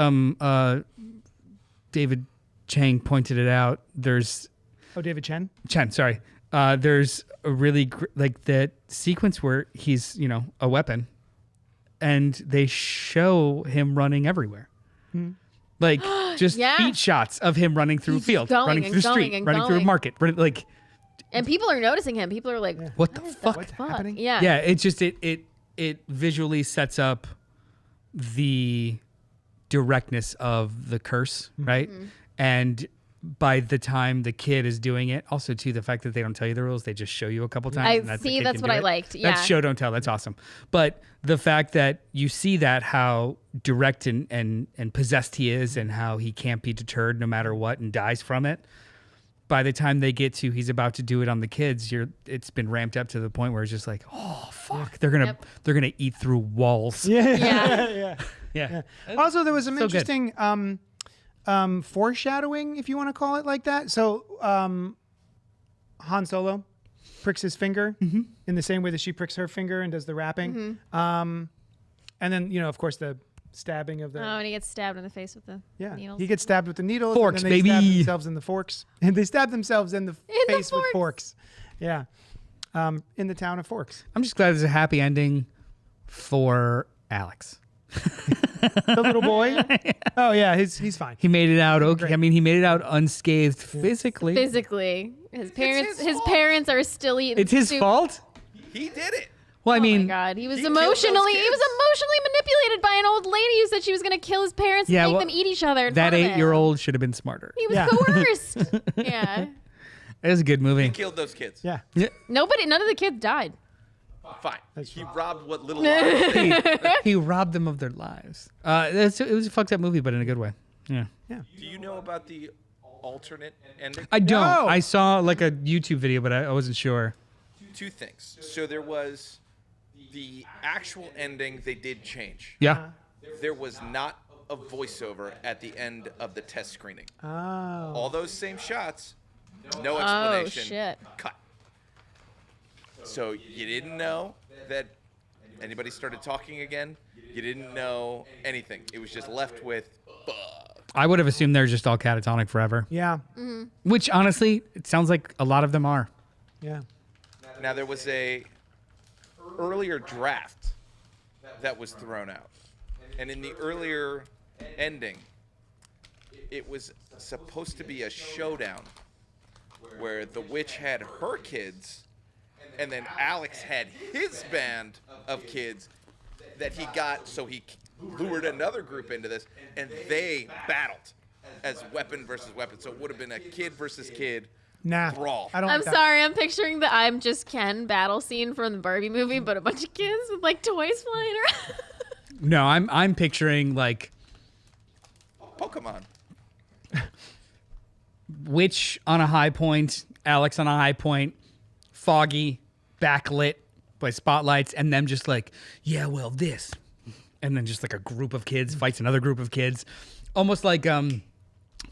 David Chang pointed it out. There's Oh, David Chen? Chen, sorry. There's a really like that sequence where he's a weapon, and they show him running everywhere, like just Yeah. beat shots of him running through a He's field, going running and through a going street, and running through a going. market, like And people are noticing him. People are like, what the fuck? What's fuck? happening? Yeah. Yeah, it just it visually sets up the directness of the curse, right? And by the time the kid is doing it, also too the fact that they don't tell you the rules, they just show you a couple times. I and that's the see, kid that's can what do I it. liked, yeah. That's show don't tell. That's awesome. But the fact that you see that how direct and possessed he is, and how he can't be deterred no matter what, and dies from it. By the time they get to he's about to do it on the kids, it's been ramped up to the point where it's just like, oh fuck, they're gonna eat through walls. Yeah. Yeah. Also, there was some So good. interesting foreshadowing, if you want to call it like that. So Han Solo pricks his finger in the same way that she pricks her finger and does the wrapping. And then, of course, the stabbing of the... Oh, and he gets stabbed in the face with the needles. He gets stabbed with the needles. Forks, and then they stab baby. themselves in the forks. And they stab themselves in the the face with forks. forks. Yeah. In the town of Forks. I'm just glad there's a happy ending for Alex. The little boy. Oh, yeah. He's fine. He made it out okay. Great. I mean, he made it out unscathed physically. Physically. His parents his fault. parents are still eating It's his soup. fault. He did it. Well, I Oh mean, my god, he was he killed those emotionally kids. manipulated by an old lady who said she was going to kill his parents Yeah, and make well, them eat each other. In that front of him. 8-year-old should have been smarter. He was Yeah. coerced. Yeah. It was a good movie. He killed those kids. Yeah. None of the kids died. Fine. That's He true. robbed what little lives they had. He robbed them of their lives. It was a fucked up movie, but in a good way. Yeah. Do you know about the alternate ending? I don't. No. I saw like a YouTube video, but I wasn't sure. 2 things. So there was The actual ending they did change. Yeah. There was not a voiceover at the end of the test screening. Oh. All those same shots, no Oh, explanation. shit. Cut. So you didn't know that anybody started talking again. You didn't know anything. It was just left with. I would have assumed they're just all catatonic forever. Yeah. Which honestly, it sounds like a lot of them are. Yeah. Now there was a earlier draft that was thrown out, and in the earlier ending, it was supposed to be a showdown where the witch had her kids, and then Alex had his band of kids that he got, so he lured another group into this, and they battled as weapon versus weapon. So it would have been a kid versus kid Nah. brawl. I don't I'm like that. sorry, I'm picturing the I'm Just Ken battle scene from the Barbie movie, but a bunch of kids with like toys flying around. No, I'm picturing like Pokemon. Witch on a high point, Alex on a high point, foggy, backlit by spotlights, and them just like, yeah, well, this. And then just like a group of kids fights another group of kids. Almost like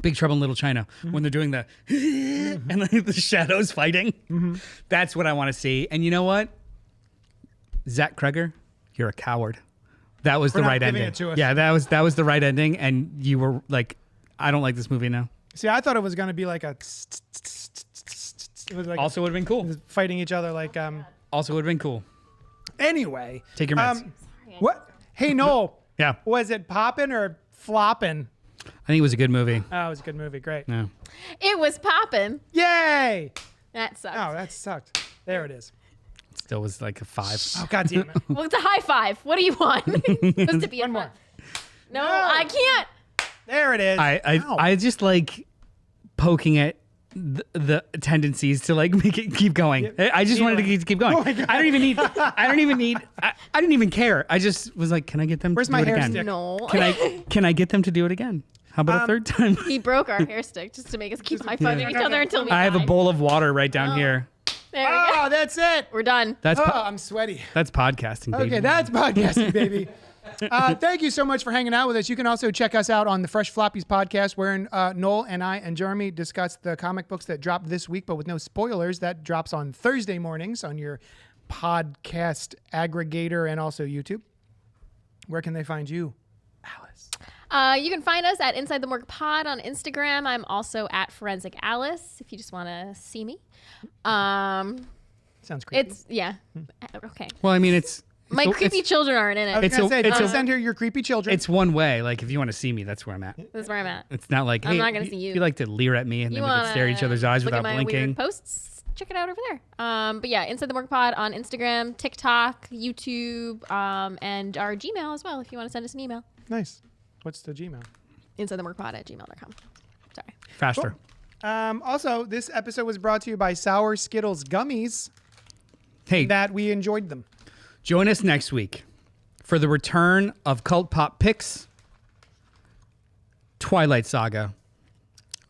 Big Trouble in Little China when they're doing the and like the shadows fighting. That's what I want to see. And you know what? Zach Kreger, you're a coward. That was For the not right giving ending. it to us. Yeah, that was the right ending. And you were like, I don't like this movie now. See, I thought it was going to be like a. It was like Also would have been cool. fighting each other like. Also would have been cool. Anyway. Take your meds. What? Hey, Noel. Yeah. Was it popping or flopping? I think it was a good movie. Oh, it was a good movie. Great. Yeah. It was popping. Yay! That sucks. Oh, that sucked. There it is. Still was like a 5. Oh, God damn it. Well, it's a high five. What do you want? It's supposed to be One a more. fun- No, I can't. There it is. Ow. I just like poking at the tendencies to like make it keep going. I just wanted to keep going. Oh my God. I didn't even care. I just was like, can I get them Where's to my do it hair again? stick? No. Can I get them to do it again? How about a third time? He broke our hair stick just to make us keep high fiving each other until we I have a died. bowl of water right down here. There we go. Oh, that's it. We're done. That's Oh, I'm sweaty. that's podcasting, baby. Okay, that's podcasting, baby. Thank you so much for hanging out with us. You can also check us out on the Fresh Floppies podcast, wherein Noel and I and Jeremy discuss the comic books that dropped this week, but with no spoilers. That drops on Thursday mornings on your podcast aggregator and also YouTube. Where can they find you, Alice? You can find us at Inside the Morgue Pod on Instagram. I'm also at Forensic Alice if you just want to see me. Sounds creepy. It's yeah. Okay. Well, I mean, it's My creepy children aren't in I was it. it's gonna a- say, it's don't a- send her your creepy children. it's one way. Like if you want to see me, that's where I'm at. That's where I'm at. It's not like, I'm hey, not gonna see you. If you like to leer at me and You then we can want stare at each other's eyes look without at my blinking. weird posts? Check it out over there. But yeah, Inside the Morgue Pod on Instagram, TikTok, YouTube, and our Gmail as well if you want to send us an email. Nice. What's the Gmail? InsideTheMorguePod@gmail.com. Sorry. Faster. Also, this episode was brought to you by Sour Skittles Gummies, Hey, that we enjoyed them. join us next week for the return of Cult Pop Picks, Twilight Saga.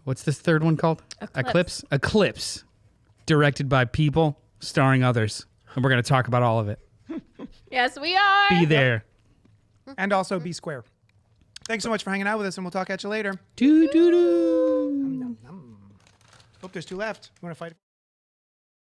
What's this third one called? Eclipse. Directed by people, starring others. And we're going to talk about all of it. Yes, we are. Be there. And also Be Square. Thanks so much for hanging out with us, and we'll talk at you later. Doo doo doo. Hope there's two left. You want to fight?